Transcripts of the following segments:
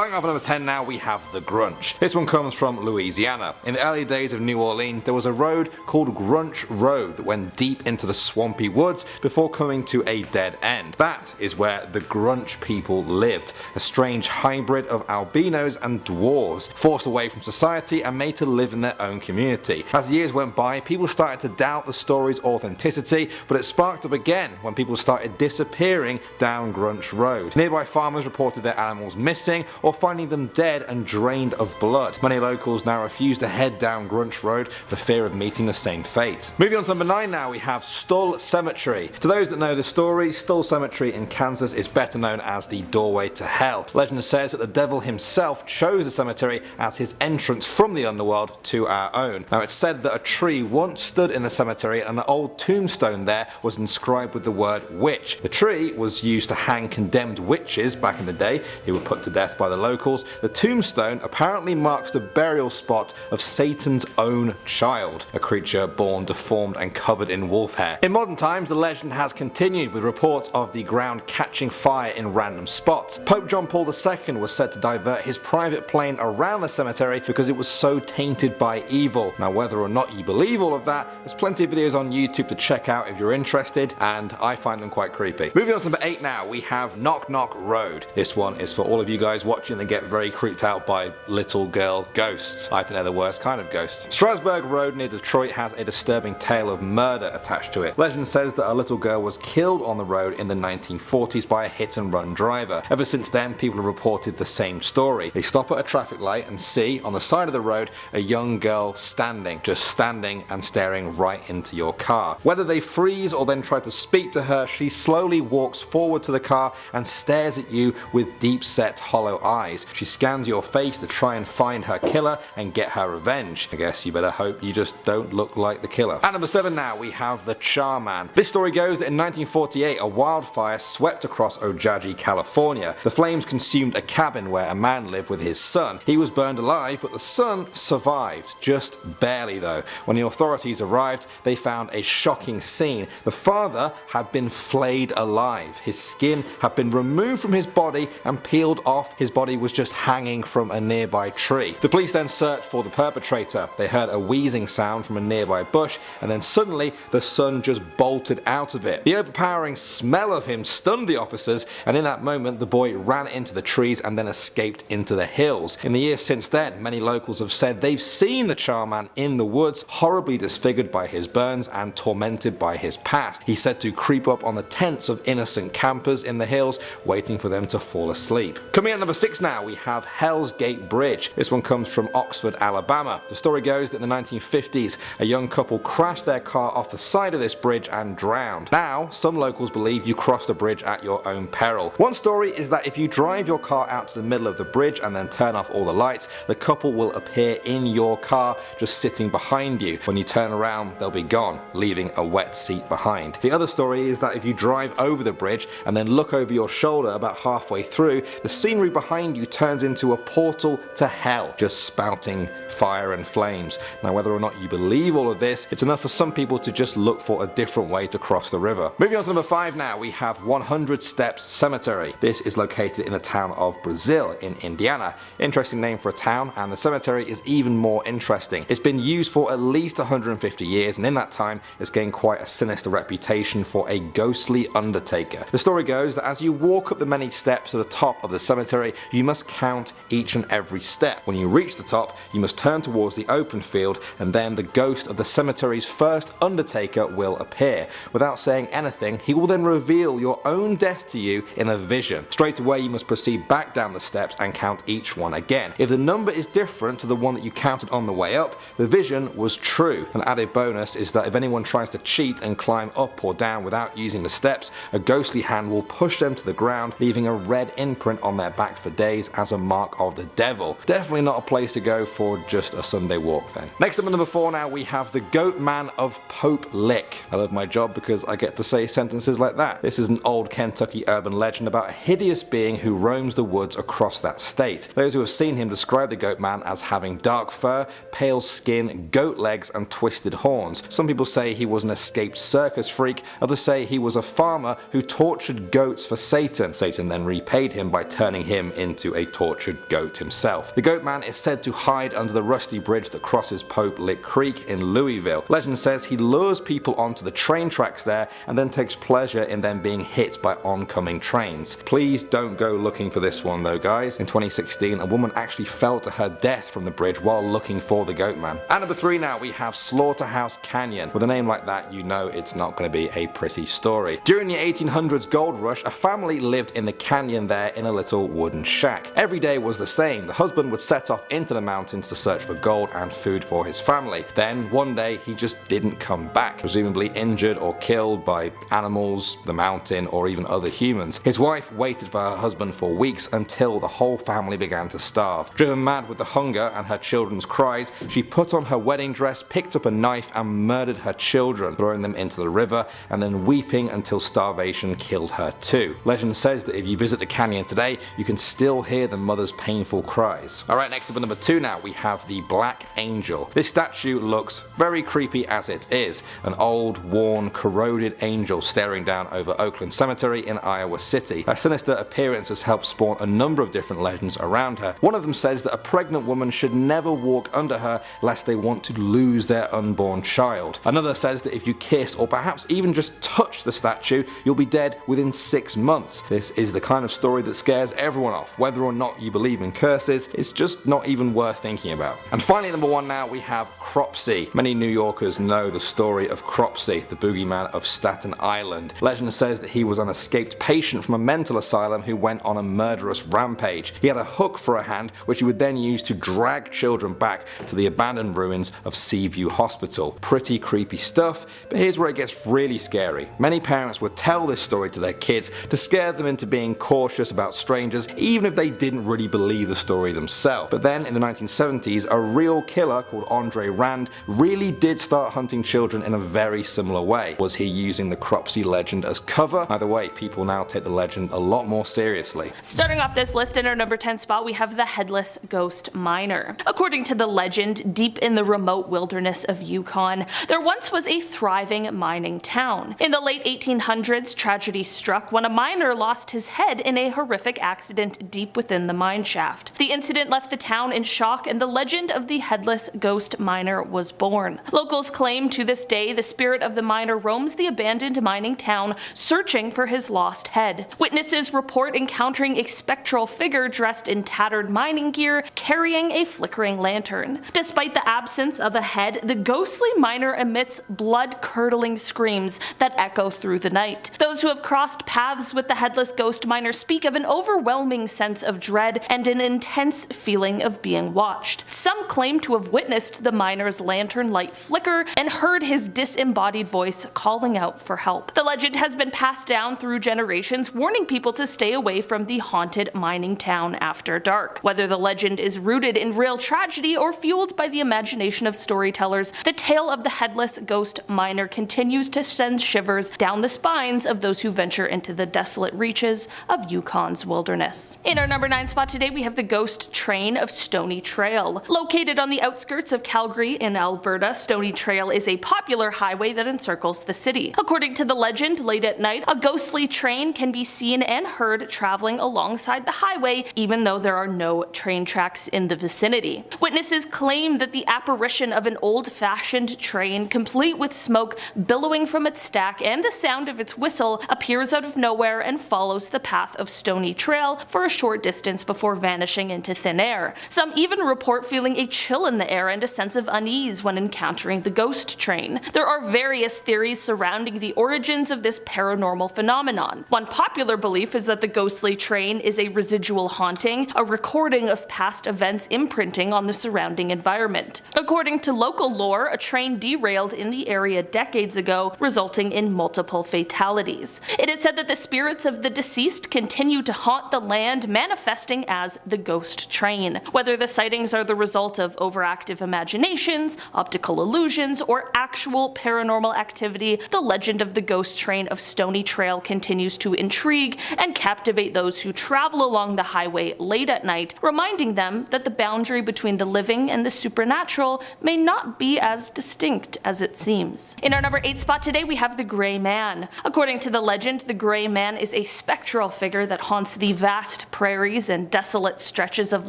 Starting off at number 10 now, we have the Grunch. This one comes from Louisiana. In the early days of New Orleans, there was a road called Grunch Road that went deep into the swampy woods before coming to a dead end. That is where the Grunch people lived, a strange hybrid of albinos and dwarves, forced away from society and made to live in their own community. As the years went by, people started to doubt the story's authenticity, but it sparked up again when people started disappearing down Grunch Road. Nearby farmers reported their animals missing or finding them dead and drained of blood. Many locals now refuse to head down Grunch Road for fear of meeting the same fate. Moving on to number 9 now, we have Stull Cemetery. To those that know the story, Stull Cemetery in Kansas is better known as the doorway to hell. Legend says that the devil himself chose the cemetery as his entrance from the underworld to our own. Now it's said that a tree once stood in the cemetery and an old tombstone there was inscribed with the word witch. The tree was used to hang condemned witches back in the day who were put to death by the locals. The tombstone apparently marks the burial spot of Satan's own child, a creature born deformed and covered in wolf hair. In modern times, the legend has continued with reports of the ground catching fire in random spots. Pope John Paul II was said to divert his private plane around the cemetery because it was so tainted by evil. Now whether or not you believe all of that, there's plenty of videos on YouTube to check out if you're interested, and I find them quite creepy. Moving on to number 8 now, we have Knock Knock Road. This one is for all of you guys watching that get very creeped out by little girl ghosts. I think they're the worst kind of ghost. Strasburg Road near Detroit has a disturbing tale of murder attached to it. Legend says that a little girl was killed on the road in the 1940s by a hit and run driver. Ever since then, people have reported the same story. They stop at a traffic light and see on the side of the road a young girl standing, just standing and staring right into your car. Whether they freeze or then try to speak to her, she slowly walks forward to the car and stares at you with deep set hollow eyes. She scans your face to try and find her killer and get her revenge. I guess you better hope you just don't look like the killer. At number 7 now, we have the Charman. This story goes that in 1948 a wildfire swept across Ojaji, California. The flames consumed a cabin where a man lived with his son. He was burned alive, but the son survived, just barely though. When the authorities arrived, they found a shocking scene. The father had been flayed alive. His skin had been removed from his body and peeled off. His body was just hanging from a nearby tree. The police then searched for the perpetrator. They heard a wheezing sound from a nearby bush, and then suddenly the son just bolted out of it. The overpowering smell of him stunned the officers, and in that moment the boy ran into the trees and then escaped into the hills. In the years since then, many locals have said they've seen the Charman in the woods, horribly disfigured by his burns and tormented by his past. He's said to creep up on the tents of innocent campers in the hills, waiting for them to fall asleep. Coming at number 6 now, we have Hell's Gate Bridge. This one comes from Oxford, Alabama. The story goes that in the 1950s, a young couple crashed their car off the side of this bridge and drowned. Now, some locals believe you cross the bridge at your own peril. One story is that if you drive your car out to the middle of the bridge and then turn off all the lights, the couple will appear in your car just sitting behind you. When you turn around, they'll be gone, leaving a wet seat behind. The other story is that if you drive over the bridge and then look over your shoulder about halfway through, the scenery behind you turns into a portal to hell, just spouting fire and flames. Now whether or not you believe all of this, it's enough for some people to just look for a different way to cross the river. Moving on to number 5 now, we have 100 Steps Cemetery. This is located in the town of Brazil in Indiana. Interesting name for a town, and the cemetery is even more interesting. It's been used for at least 150 years, and in that time it's gained quite a sinister reputation for a ghostly undertaker. The story goes that as you walk up the many steps to the top of the cemetery, you must count each and every step. When you reach the top, you must turn towards the open field, and then the ghost of the cemetery's first undertaker will appear. Without saying anything, he will then reveal your own death to you in a vision. Straight away you must proceed back down the steps and count each one again. If the number is different to the one that you counted on the way up, the vision was true. An added bonus is that if anyone tries to cheat and climb up or down without using the steps, a ghostly hand will push them to the ground, leaving a red imprint on their back for days as a mark of the devil. Definitely not a place to go for just a Sunday walk then. Next up at number 4 now, we have the Goat Man of Pope Lick. I love my job because I get to say sentences like that. This is an old Kentucky urban legend about a hideous being who roams the woods across that state. Those who have seen him describe the Goat Man as having dark fur, pale skin, goat legs and twisted horns. Some people say he was an escaped circus freak, others say he was a farmer who tortured goats for Satan. Satan then repaid him by turning him into into a tortured goat himself. The Goat Man is said to hide under the rusty bridge that crosses Pope Lick Creek in Louisville. Legend says he lures people onto the train tracks there and then takes pleasure in them being hit by oncoming trains. Please don't go looking for this one though, guys. In 2016, a woman actually fell to her death from the bridge while looking for the Goat Man. At number 3 now, we have Slaughterhouse Canyon. With a name like that, you know it's not going to be a pretty story. During the 1800s gold rush, a family lived in the canyon there in a little wooden shack. Every day was the same. The husband would set off into the mountains to search for gold and food for his family. Then one day he just didn't come back, presumably injured or killed by animals, the mountain, or even other humans. His wife waited for her husband for weeks until the whole family began to starve. Driven mad with the hunger and her children's cries, she put on her wedding dress, picked up a knife and murdered her children, throwing them into the river and then weeping until starvation killed her too. Legend says that if you visit the canyon today, you can still hear the mother's painful cries. Alright, next up at number 2 now, we have the Black Angel. This statue looks very creepy as it is. An old, worn, corroded angel staring down over Oakland Cemetery in Iowa City. Her sinister appearance has helped spawn a number of different legends around her. One of them says that a pregnant woman should never walk under her lest they want to lose their unborn child. Another says that if you kiss or perhaps even just touch the statue, you'll be dead within 6 months. This is the kind of story that scares everyone off. Whether or not you believe in curses, it's just not even worth thinking about. And finally, number 1 now, we have Cropsey. Many New Yorkers know the story of Cropsey, the boogeyman of Staten Island. Legend says that he was an escaped patient from a mental asylum who went on a murderous rampage. He had a hook for a hand, which he would then use to drag children back to the abandoned ruins of Seaview Hospital. Pretty creepy stuff, but here's where it gets really scary. Many parents would tell this story to their kids to scare them into being cautious about strangers, even if they didn't really believe the story themselves. But then in the 1970s, a real killer called Andre Rand really did start hunting children in a very similar way. Was he using the Cropsey legend as cover? Either way, people now take the legend a lot more seriously. Starting off this list in our number 10 spot, we have the Headless Ghost Miner. According to the legend, deep in the remote wilderness of Yukon, there once was a thriving mining town. In the late 1800s, tragedy struck when a miner lost his head in a horrific accident deep within the mine shaft. The incident left the town in shock and the legend of the Headless Ghost Miner was born. Locals claim to this day the spirit of the miner roams the abandoned mining town searching for his lost head. Witnesses report encountering a spectral figure dressed in tattered mining gear carrying a flickering lantern. Despite the absence of a head, the ghostly miner emits blood-curdling screams that echo through the night. Those who have crossed paths with the Headless Ghost Miner speak of an overwhelming sense of dread and an intense feeling of being watched. Some claim to have witnessed the miner's lantern light flicker and heard his disembodied voice calling out for help. The legend has been passed down through generations, warning people to stay away from the haunted mining town after dark. Whether the legend is rooted in real tragedy or fueled by the imagination of storytellers, the tale of the Headless Ghost Miner continues to send shivers down the spines of those who venture into the desolate reaches of Yukon's wilderness. In our number 9 spot today, we have the Ghost Train of Stony Trail. Located on the outskirts of Calgary in Alberta, Stony Trail is a popular highway that encircles the city. According to the legend, late at night, a ghostly train can be seen and heard traveling alongside the highway, even though there are no train tracks in the vicinity. Witnesses claim that the apparition of an old-fashioned train, complete with smoke billowing from its stack and the sound of its whistle, appears out of nowhere and follows the path of Stony Trail for a short distance before vanishing into thin air. Some even report feeling a chill in the air and a sense of unease when encountering the ghost train. There are various theories surrounding the origins of this paranormal phenomenon. One popular belief is that the ghostly train is a residual haunting, a recording of past events imprinting on the surrounding environment. According to local lore, a train derailed in the area decades ago, resulting in multiple fatalities. It is said that the spirits of the deceased continue to haunt the land, manifesting as the ghost train. Whether the sightings are the result of overactive imaginations, optical illusions, or actual paranormal activity, the legend of the ghost train of Stony Trail continues to intrigue and captivate those who travel along the highway late at night, reminding them that the boundary between the living and the supernatural may not be as distinct as it seems. In our number 8 spot today, we have the Gray Man. According to the legend, the Gray Man is a spectral figure that haunts the vast prairies and desolate stretches of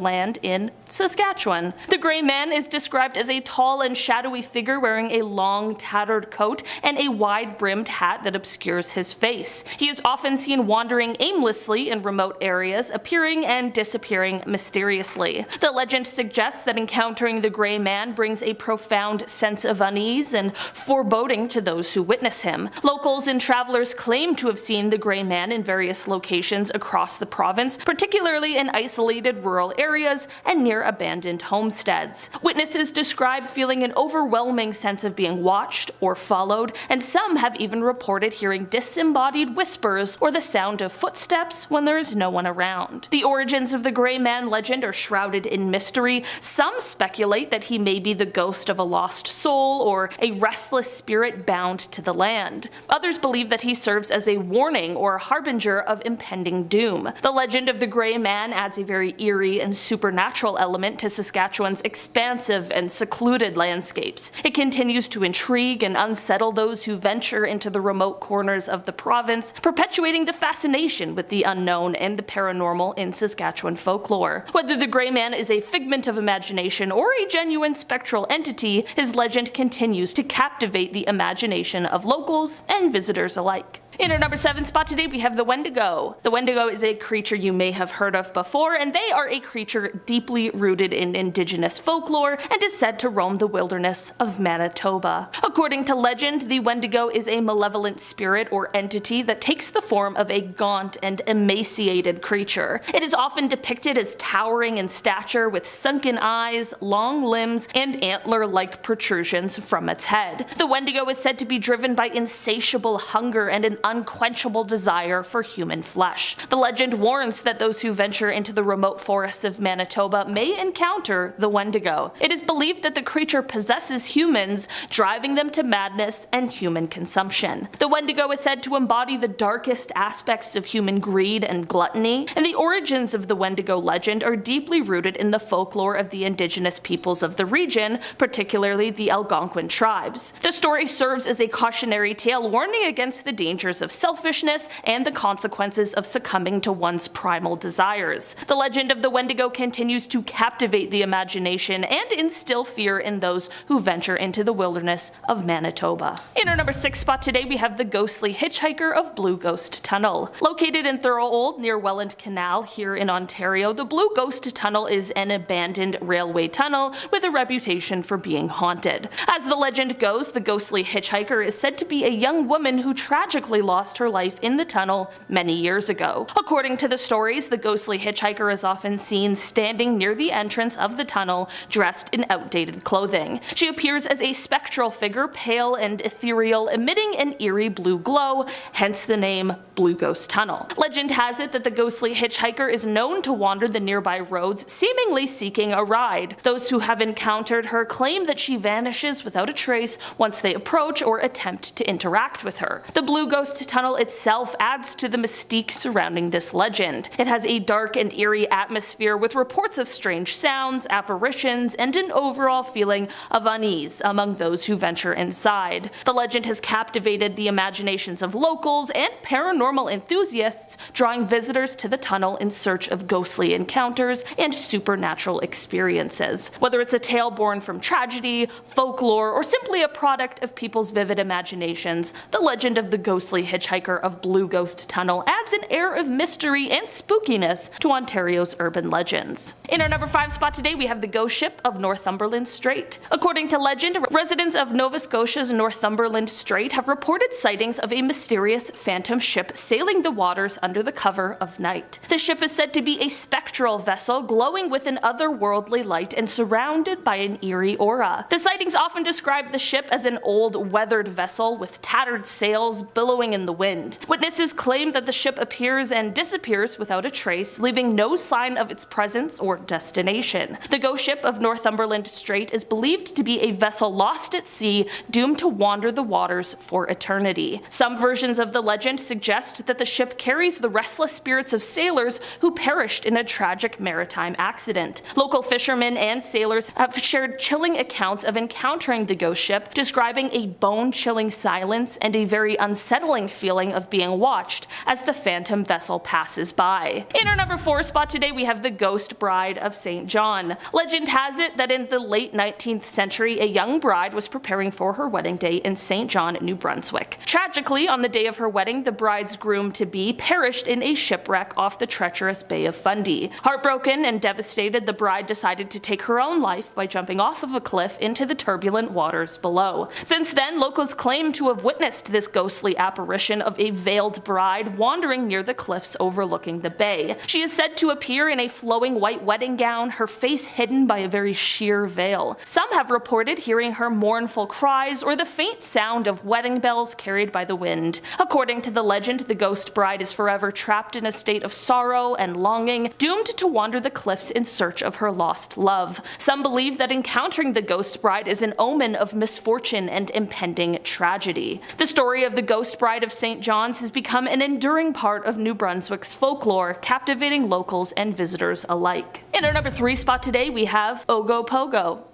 land in Saskatchewan. The Grey Man is described as a tall and shadowy figure wearing a long, tattered coat and a wide-brimmed hat that obscures his face. He is often seen wandering aimlessly in remote areas, appearing and disappearing mysteriously. The legend suggests that encountering the Grey Man brings a profound sense of unease and foreboding to those who witness him. Locals and travelers claim to have seen the Grey Man in various locations across the province, particularly in isolated rural areas and near abandoned homesteads. Witnesses describe feeling an overwhelming sense of being watched or followed, and some have even reported hearing disembodied whispers or the sound of footsteps when there is no one around. The origins of the Grey Man legend are shrouded in mystery. Some speculate that he may be the ghost of a lost soul or a restless spirit bound to the land. Others believe that he serves as a warning or harbinger of impending doom. The legend of the Grey Man adds a very eerie and supernatural element to Saskatchewan's expansive and secluded landscapes. It continues to intrigue and unsettle those who venture into the remote corners of the province, perpetuating the fascination with the unknown and the paranormal in Saskatchewan folklore. Whether the Grey Man is a figment of imagination or a genuine spectral entity, his legend continues to captivate the imagination of locals and visitors alike. In our number 7 spot today, we have the Wendigo. The Wendigo is a creature you may have heard of before, and they are a creature deeply rooted in Indigenous folklore and is said to roam the wilderness of Manitoba. According to legend, the Wendigo is a malevolent spirit or entity that takes the form of a gaunt and emaciated creature. It is often depicted as towering in stature with sunken eyes, long limbs, and antler-like protrusions from its head. The Wendigo is said to be driven by insatiable hunger and an unquenchable desire for human flesh. The legend warns that those who venture into the remote forests of Manitoba may encounter the Wendigo. It is believed that the creature possesses humans, driving them to madness and human consumption. The Wendigo is said to embody the darkest aspects of human greed and gluttony, and the origins of the Wendigo legend are deeply rooted in the folklore of the Indigenous peoples of the region, particularly the Algonquin tribes. The story serves as a cautionary tale warning against the dangers of selfishness and the consequences of succumbing to one's primal desires. The legend of the Wendigo continues to captivate the imagination and instill fear in those who venture into the wilderness of Manitoba. In our number 6 spot today, we have the ghostly hitchhiker of Blue Ghost Tunnel. Located in Thorold near Welland Canal here in Ontario, the Blue Ghost Tunnel is an abandoned railway tunnel with a reputation for being haunted. As the legend goes, the ghostly hitchhiker is said to be a young woman who tragically lost her life in the tunnel many years ago. According to the stories, the ghostly hitchhiker is often seen standing near the entrance of the tunnel, dressed in outdated clothing. She appears as a spectral figure, pale and ethereal, emitting an eerie blue glow, hence the name Blue Ghost Tunnel. Legend has it that the ghostly hitchhiker is known to wander the nearby roads, seemingly seeking a ride. Those who have encountered her claim that she vanishes without a trace once they approach or attempt to interact with her. The Blue Ghost Tunnel itself adds to the mystique surrounding this legend. It has a dark and eerie atmosphere with reports of strange sounds, apparitions, and an overall feeling of unease among those who venture inside. The legend has captivated the imaginations of locals and paranormal enthusiasts, drawing visitors to the tunnel in search of ghostly encounters and supernatural experiences. Whether it's a tale born from tragedy, folklore, or simply a product of people's vivid imaginations, the legend of the ghostly hitchhiker of Blue Ghost Tunnel adds an air of mystery and spookiness to Ontario's urban legends. In our number 5 spot today, we have the ghost ship of Northumberland Strait. According to legend, residents of Nova Scotia's Northumberland Strait have reported sightings of a mysterious phantom ship sailing the waters under the cover of night. The ship is said to be a spectral vessel glowing with an otherworldly light and surrounded by an eerie aura. The sightings often describe the ship as an old, weathered vessel with tattered sails billowing in the wind. Witnesses claim that the ship appears and disappears without a trace, leaving no sign of its presence or destination. The ghost ship of Northumberland Strait is believed to be a vessel lost at sea, doomed to wander the waters for eternity. Some versions of the legend suggest that the ship carries the restless spirits of sailors who perished in a tragic maritime accident. Local fishermen and sailors have shared chilling accounts of encountering the ghost ship, describing a bone-chilling silence and a very unsettling unsettling feeling of being watched as the phantom vessel passes by. In our number 4 spot today, we have the Ghost Bride of St. John. Legend has it that in the late 19th century, a young bride was preparing for her wedding day in St. John, New Brunswick. Tragically, on the day of her wedding, the bride's groom-to-be perished in a shipwreck off the treacherous Bay of Fundy. Heartbroken and devastated, the bride decided to take her own life by jumping off of a cliff into the turbulent waters below. Since then, locals claim to have witnessed this ghostly apparition of a veiled bride wandering near the cliffs overlooking the bay. She is said to appear in a flowing white wedding gown, her face hidden by a very sheer veil. Some have reported hearing her mournful cries or the faint sound of wedding bells carried by the wind. According to the legend, the ghost bride is forever trapped in a state of sorrow and longing, doomed to wander the cliffs in search of her lost love. Some believe that encountering the ghost bride is an omen of misfortune and impending tragedy. The story of the Ghost Bride of St. John's has become an enduring part of New Brunswick's folklore, captivating locals and visitors alike. In our number 3 spot today, we have Ogopogo.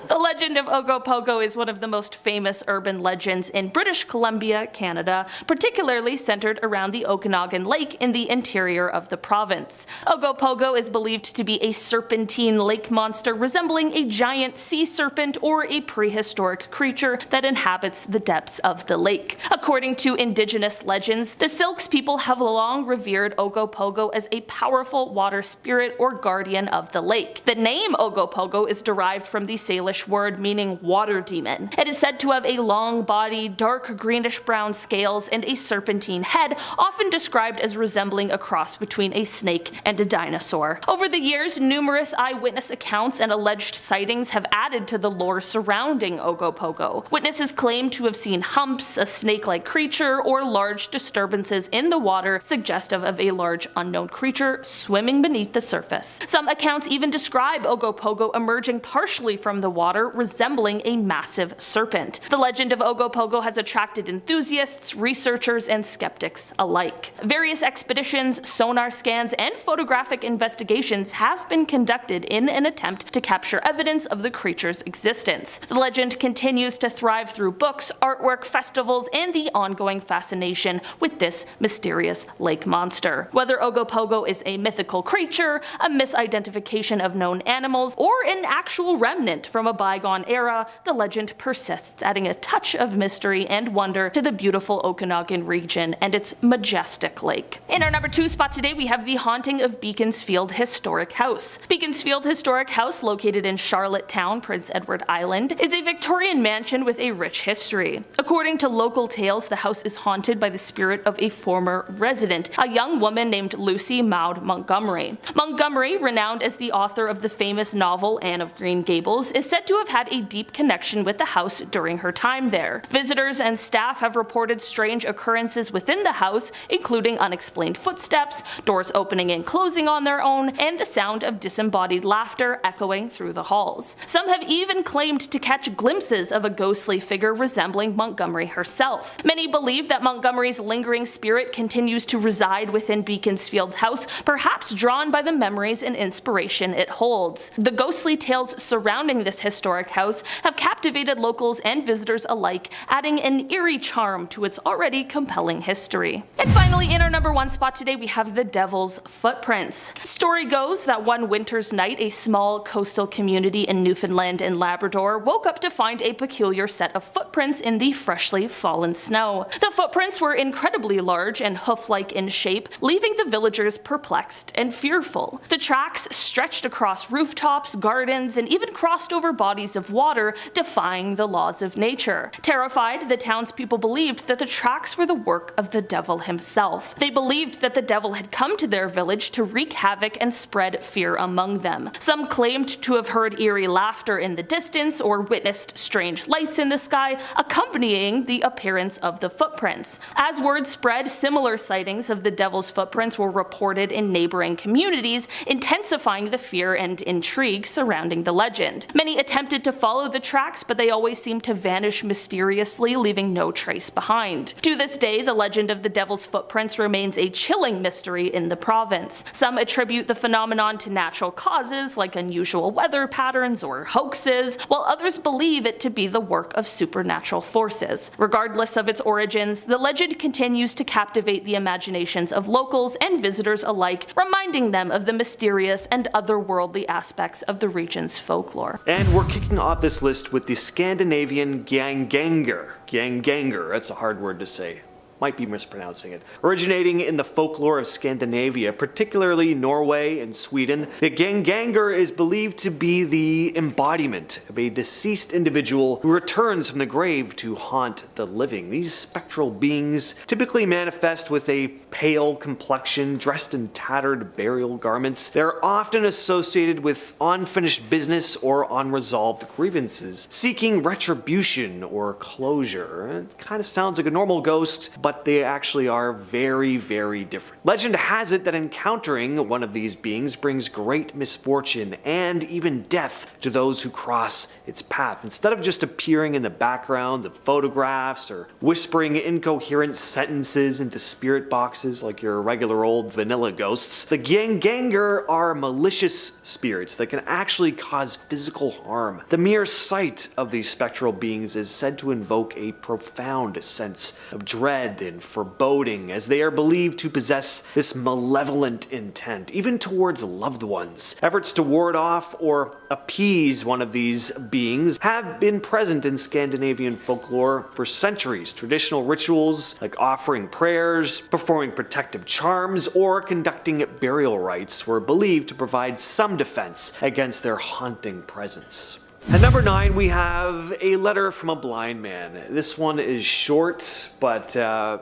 The legend of Ogopogo is one of the most famous urban legends in British Columbia, Canada, particularly centered around the Okanagan Lake in the interior of the province. Ogopogo is believed to be a serpentine lake monster resembling a giant sea serpent or a prehistoric creature that inhabits the depths of the lake. According to indigenous legends, the Silks people have long revered Ogopogo as a powerful water spirit or guardian of the lake. The name Ogopogo is derived from the Salish word meaning water demon. It is said to have a long body, dark greenish-brown scales, and a serpentine head, often described as resembling a cross between a snake and a dinosaur. Over the years, numerous eyewitness accounts and alleged sightings have added to the lore surrounding Ogopogo. Witnesses claim to have seen humps, a snake-like creature, or large disturbances in the water suggestive of a large unknown creature swimming beneath the surface. Some accounts even describe Ogopogo emerging partially from the water, resembling a massive serpent. The legend of Ogopogo has attracted enthusiasts, researchers, and skeptics alike. Various expeditions, sonar scans, and photographic investigations have been conducted in an attempt to capture evidence of the creature's existence. The legend continues to thrive through books, artwork, festivals, and the ongoing fascination with this mysterious lake monster. Whether Ogopogo is a mythical creature, a misidentification of known animals, or an actual remnant from a bygone era, the legend persists, adding a touch of mystery and wonder to the beautiful Okanagan region and its majestic lake. In our number 2 spot today, we have the haunting of Beaconsfield Historic House. Beaconsfield Historic House, located in Charlottetown, Prince Edward Island, is a Victorian mansion with a rich history. According to local tales, the house is haunted by the spirit of a former resident, a young woman named Lucy Maud Montgomery. Montgomery, renowned as the author of the famous novel Anne of Green Gables, is said to have had a deep connection with the house during her time there. Visitors and staff have reported strange occurrences within the house, including unexplained footsteps, doors opening and closing on their own, and the sound of disembodied laughter echoing through the halls. Some have even claimed to catch glimpses of a ghostly figure resembling Montgomery herself. Many believe that Montgomery's lingering spirit continues to reside within Beaconsfield House, perhaps drawn by the memories and inspiration it holds. The ghostly tales surrounding this historic house have captivated locals and visitors alike, adding an eerie charm to its already compelling history. And finally, in our number 1 spot today, we have the Devil's Footprints. The story goes that one winter's night, a small coastal community in Newfoundland and Labrador woke up to find a peculiar set of footprints in the freshly fallen snow. The footprints were incredibly large and hoof-like in shape, leaving the villagers perplexed and fearful. The tracks stretched across rooftops, gardens, and even crossed over bodies of water, defying the laws of nature. Terrified, the townspeople believed that the tracks were the work of the devil himself. They believed that the devil had come to their village to wreak havoc and spread fear among them. Some claimed to have heard eerie laughter in the distance or witnessed strange lights in the sky, accompanying the appearance of the footprints. As word spread, similar sightings of the devil's footprints were reported in neighboring communities, intensifying the fear and intrigue surrounding the legend. Many attempted to follow the tracks, but they always seemed to vanish mysteriously, leaving no trace behind. To this day, the legend of the Devil's Footprints remains a chilling mystery in the province. Some attribute the phenomenon to natural causes like unusual weather patterns or hoaxes, while others believe it to be the work of supernatural forces. Regardless of its origins, the legend continues to captivate the imaginations of locals and visitors alike, reminding them of the mysterious and otherworldly aspects of the region's folklore. And we're kicking off this list with the Scandinavian Gangganger. Gangganger, that's a hard word to say. Might be mispronouncing it. Originating in the folklore of Scandinavia, particularly Norway and Sweden, the Gangganger is believed to be the embodiment of a deceased individual who returns from the grave to haunt the living. These spectral beings typically manifest with a pale complexion, dressed in tattered burial garments. They're often associated with unfinished business or unresolved grievances, seeking retribution or closure. It kind of sounds like a normal ghost, but they actually are very, very different. Legend has it that encountering one of these beings brings great misfortune and even death to those who cross its path. Instead of just appearing in the background of photographs or whispering incoherent sentences into spirit boxes like your regular old vanilla ghosts, the Gangganger are malicious spirits that can actually cause physical harm. The mere sight of these spectral beings is said to invoke a profound sense of dread and foreboding, as they are believed to possess this malevolent intent, even towards loved ones. Efforts to ward off or appease one of these beings have been present in Scandinavian folklore for centuries. Traditional rituals like offering prayers, performing protective charms, or conducting burial rites were believed to provide some defense against their haunting presence. At number 9, we have A Letter from a Blind Man. This one is short, but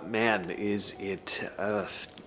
man, is it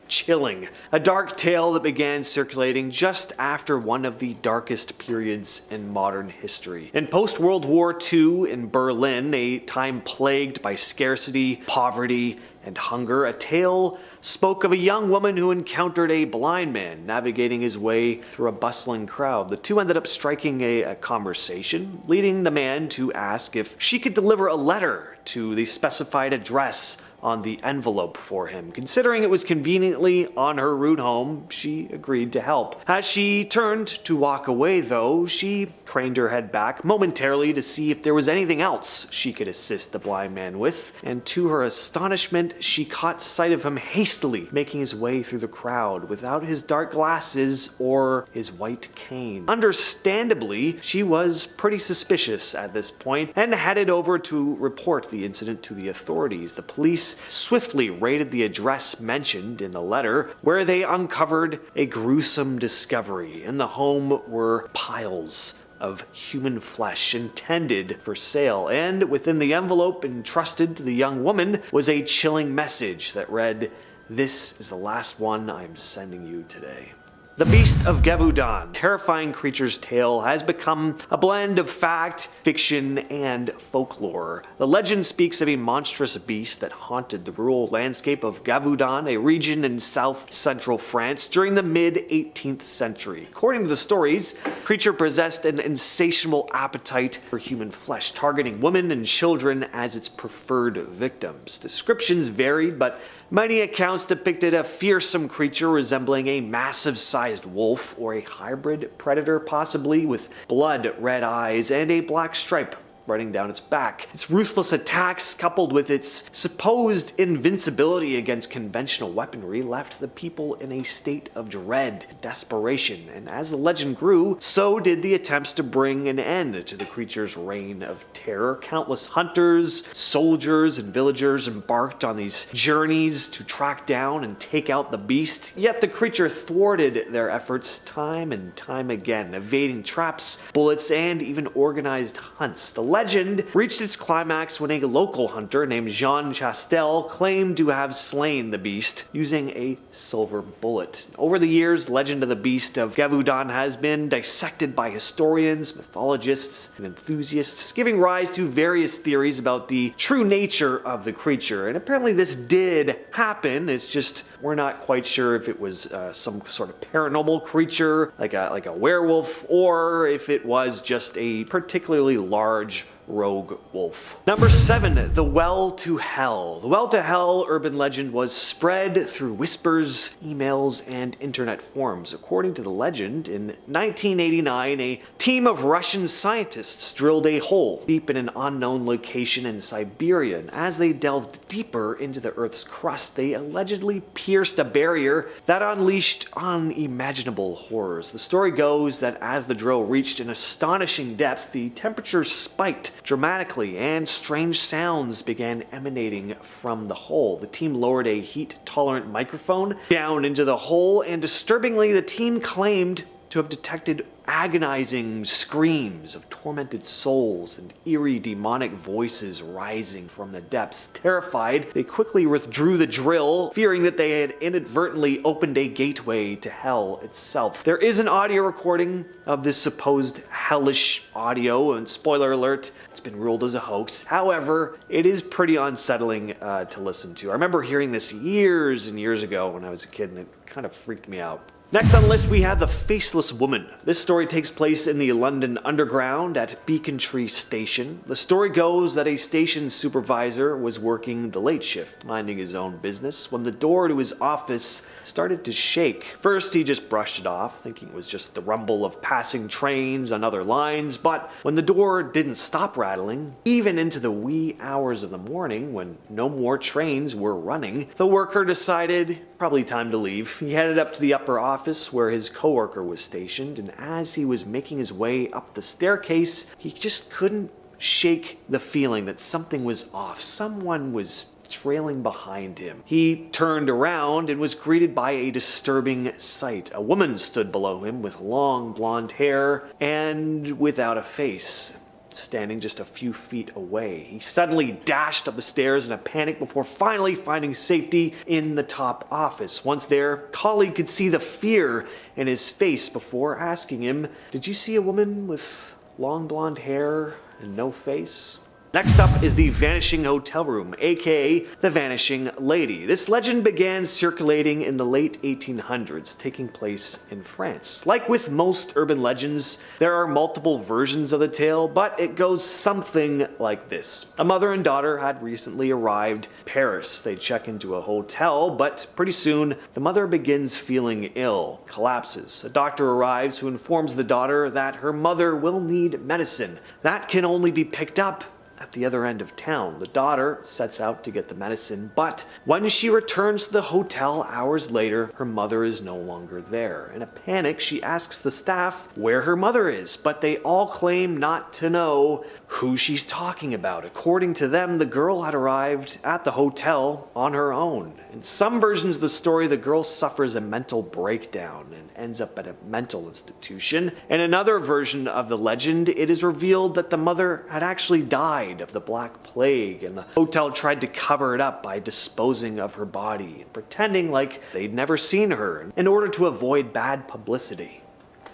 chilling. A dark tale that began circulating just after one of the darkest periods in modern history. In post-World War II in Berlin, a time plagued by scarcity, poverty, and hunger, a tale spoke of a young woman who encountered a blind man navigating his way through a bustling crowd. The two ended up striking a conversation, leading the man to ask if she could deliver a letter to the specified address on the envelope for him. Considering it was conveniently on her route home, she agreed to help. As she turned to walk away though, she craned her head back momentarily to see if there was anything else she could assist the blind man with, and to her astonishment, she caught sight of him hastily making his way through the crowd without his dark glasses or his white cane. Understandably, she was pretty suspicious at this point and headed over to report the incident to the authorities. The police swiftly raided the address mentioned in the letter, where they uncovered a gruesome discovery. In the home were piles of human flesh intended for sale, and within the envelope entrusted to the young woman was a chilling message that read, "This is the last one I'm sending you today." The Beast of Gavudan, terrifying creature's tale, has become a blend of fact, fiction, and folklore. The legend speaks of a monstrous beast that haunted the rural landscape of Gavudan, a region in south-central France, during the mid-18th century. According to the stories, the creature possessed an insatiable appetite for human flesh, targeting women and children as its preferred victims. Descriptions varied, but many accounts depicted a fearsome creature resembling a massive-sized wolf or a hybrid predator, possibly with blood-red eyes and a black stripe running down its back. Its ruthless attacks, coupled with its supposed invincibility against conventional weaponry, left the people in a state of dread and desperation, and as the legend grew, so did the attempts to bring an end to the creature's reign of terror. Countless hunters, soldiers, and villagers embarked on these journeys to track down and take out the beast, yet the creature thwarted their efforts time and time again, evading traps, bullets, and even organized hunts. The legend reached its climax when a local hunter named Jean Chastel claimed to have slain the beast using a silver bullet. Over the years, the legend of the beast of Gévaudan has been dissected by historians, mythologists, and enthusiasts, giving rise to various theories about the true nature of the creature. And apparently this did happen, it's just we're not quite sure if it was some sort of paranormal creature, like a werewolf, or if it was just a particularly large rogue wolf. Number 7, the Well to Hell. The Well to Hell urban legend was spread through whispers, emails, and internet forums. According to the legend, in 1989, a team of Russian scientists drilled a hole deep in an unknown location in Siberia, and as they delved deeper into the Earth's crust, they allegedly pierced a barrier that unleashed unimaginable horrors. The story goes that as the drill reached an astonishing depth, the temperature spiked dramatically and strange sounds began emanating from the hole. The team lowered a heat-tolerant microphone down into the hole, and disturbingly, the team claimed to have detected agonizing screams of tormented souls and eerie demonic voices rising from the depths. Terrified, they quickly withdrew the drill, fearing that they had inadvertently opened a gateway to hell itself. There is an audio recording of this supposed hellish audio, and spoiler alert, it's been ruled as a hoax. However, it is pretty unsettling to listen to. I remember hearing this years and years ago when I was a kid, and it kind of freaked me out. Next on the list, we have The Faceless Woman. This story takes place in the London Underground at Beacon Tree Station. The story goes that a station supervisor was working the late shift, minding his own business, when the door to his office started to shake. First, he just brushed it off, thinking it was just the rumble of passing trains on other lines, but when the door didn't stop rattling, even into the wee hours of the morning when no more trains were running, the worker decided probably time to leave. He headed up to the upper office where his coworker was stationed, and as he was making his way up the staircase, he just couldn't shake the feeling that something was off. Someone was trailing behind him. He turned around and was greeted by a disturbing sight. A woman stood below him with long blonde hair and without a face, standing just a few feet away. He suddenly dashed up the stairs in a panic before finally finding safety in the top office. Once there, colleague could see the fear in his face before asking him, "Did you see a woman with long blonde hair and no face?" Next up is the Vanishing Hotel Room, aka the Vanishing Lady. This legend began circulating in the late 1800s, taking place in France. Like with most urban legends, there are multiple versions of the tale, but it goes something like this. A mother and daughter had recently arrived in Paris. They check into a hotel, but pretty soon the mother begins feeling ill, collapses. A doctor arrives who informs the daughter that her mother will need medicine. That can only be picked up at the other end of town. The daughter sets out to get the medicine, but when she returns to the hotel hours later, her mother is no longer there. In a panic, she asks the staff where her mother is, but they all claim not to know who she's talking about. According to them, the girl had arrived at the hotel on her own. In some versions of the story, the girl suffers a mental breakdown and ends up at a mental institution. In another version of the legend, it is revealed that the mother had actually died of the Black Plague, and the hotel tried to cover it up by disposing of her body and pretending like they'd never seen her in order to avoid bad publicity.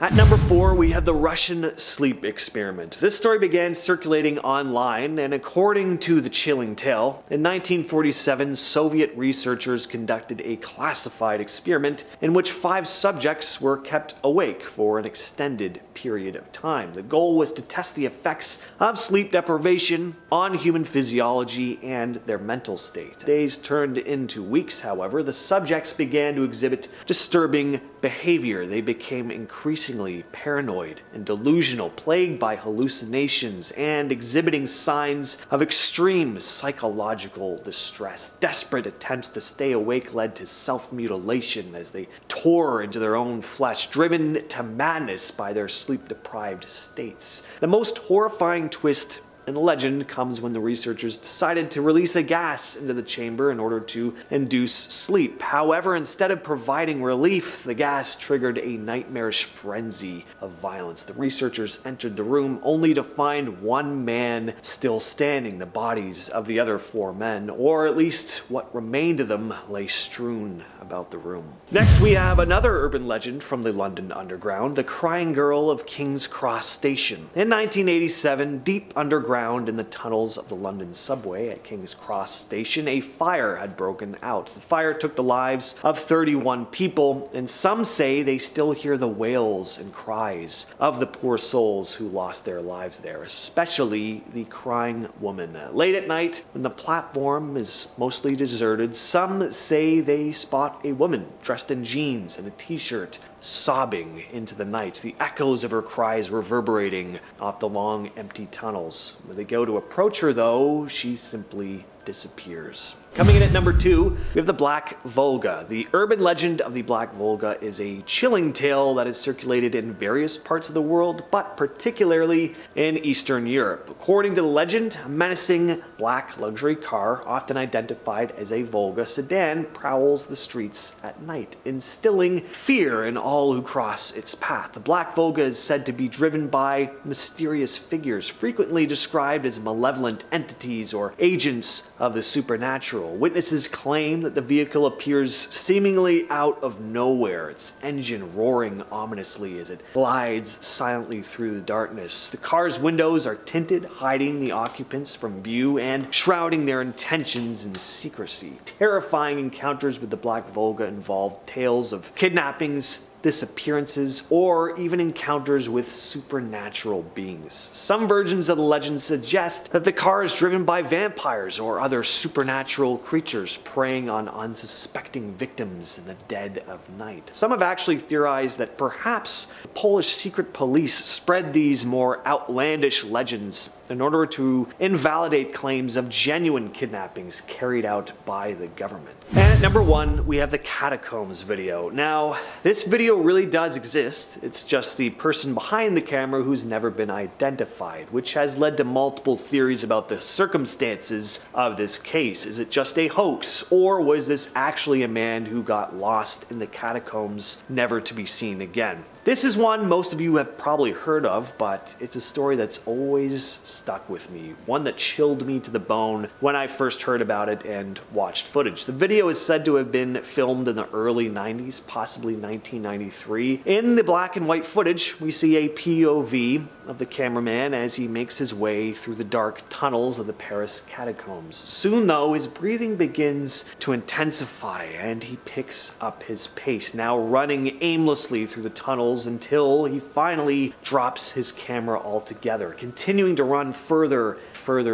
At number 4, we have the Russian sleep experiment. This story began circulating online, and according to the chilling tale, in 1947, Soviet researchers conducted a classified experiment in which 5 subjects were kept awake for an extended period of time. The goal was to test the effects of sleep deprivation on human physiology and their mental state. Days turned into weeks, however. The subjects began to exhibit disturbing behavior. They became increasingly paranoid and delusional, plagued by hallucinations and exhibiting signs of extreme psychological distress. Desperate attempts to stay awake led to self-mutilation as they tore into their own flesh, driven to madness by their sleep-deprived states. The most horrifying twist And the legend comes when the researchers decided to release a gas into the chamber in order to induce sleep. However, instead of providing relief, the gas triggered a nightmarish frenzy of violence. The researchers entered the room only to find one man still standing. The bodies of the other 4 men, or at least what remained of them, lay strewn about the room. Next, we have another urban legend from the London Underground, the Crying Girl of King's Cross Station. In 1987, deep underground in the tunnels of the London subway at King's Cross Station, a fire had broken out. The fire took the lives of 31 people, and some say they still hear the wails and cries of the poor souls who lost their lives there, especially the crying woman. Late at night, when the platform is mostly deserted, some say they spot a woman dressed in jeans and a t-shirt, sobbing into the night, the echoes of her cries reverberating off the long, empty tunnels. When they go to approach her, though, she simply disappears. Coming in at number 2, we have the Black Volga. The urban legend of the Black Volga is a chilling tale that is circulated in various parts of the world, but particularly in Eastern Europe. According to the legend, a menacing black luxury car, often identified as a Volga sedan, prowls the streets at night, instilling fear in all who cross its path. The Black Volga is said to be driven by mysterious figures, frequently described as malevolent entities or agents of the supernatural. Witnesses claim that the vehicle appears seemingly out of nowhere, its engine roaring ominously as it glides silently through the darkness. The car's windows are tinted, hiding the occupants from view and shrouding their intentions in secrecy. Terrifying encounters with the Black Volga involve tales of kidnappings, disappearances, or even encounters with supernatural beings. Some versions of the legend suggest that the car is driven by vampires or other supernatural creatures preying on unsuspecting victims in the dead of night. Some have actually theorized that perhaps the Polish secret police spread these more outlandish legends in order to invalidate claims of genuine kidnappings carried out by the government. And at number 1, we have the Catacombs video. Now, this video really does exist. It's just the person behind the camera who's never been identified, which has led to multiple theories about the circumstances of this case. Is it just a hoax, or was this actually a man who got lost in the catacombs, never to be seen again? This is one most of you have probably heard of, but it's a story that's always stuck with me. One that chilled me to the bone when I first heard about it and watched footage. The video is said to have been filmed in the early 90s, possibly 1993. In the black and white footage, we see a POV of the cameraman as he makes his way through the dark tunnels of the Paris catacombs. Soon, though, his breathing begins to intensify and he picks up his pace, now running aimlessly through the tunnels until he finally drops his camera altogether. Continuing to run further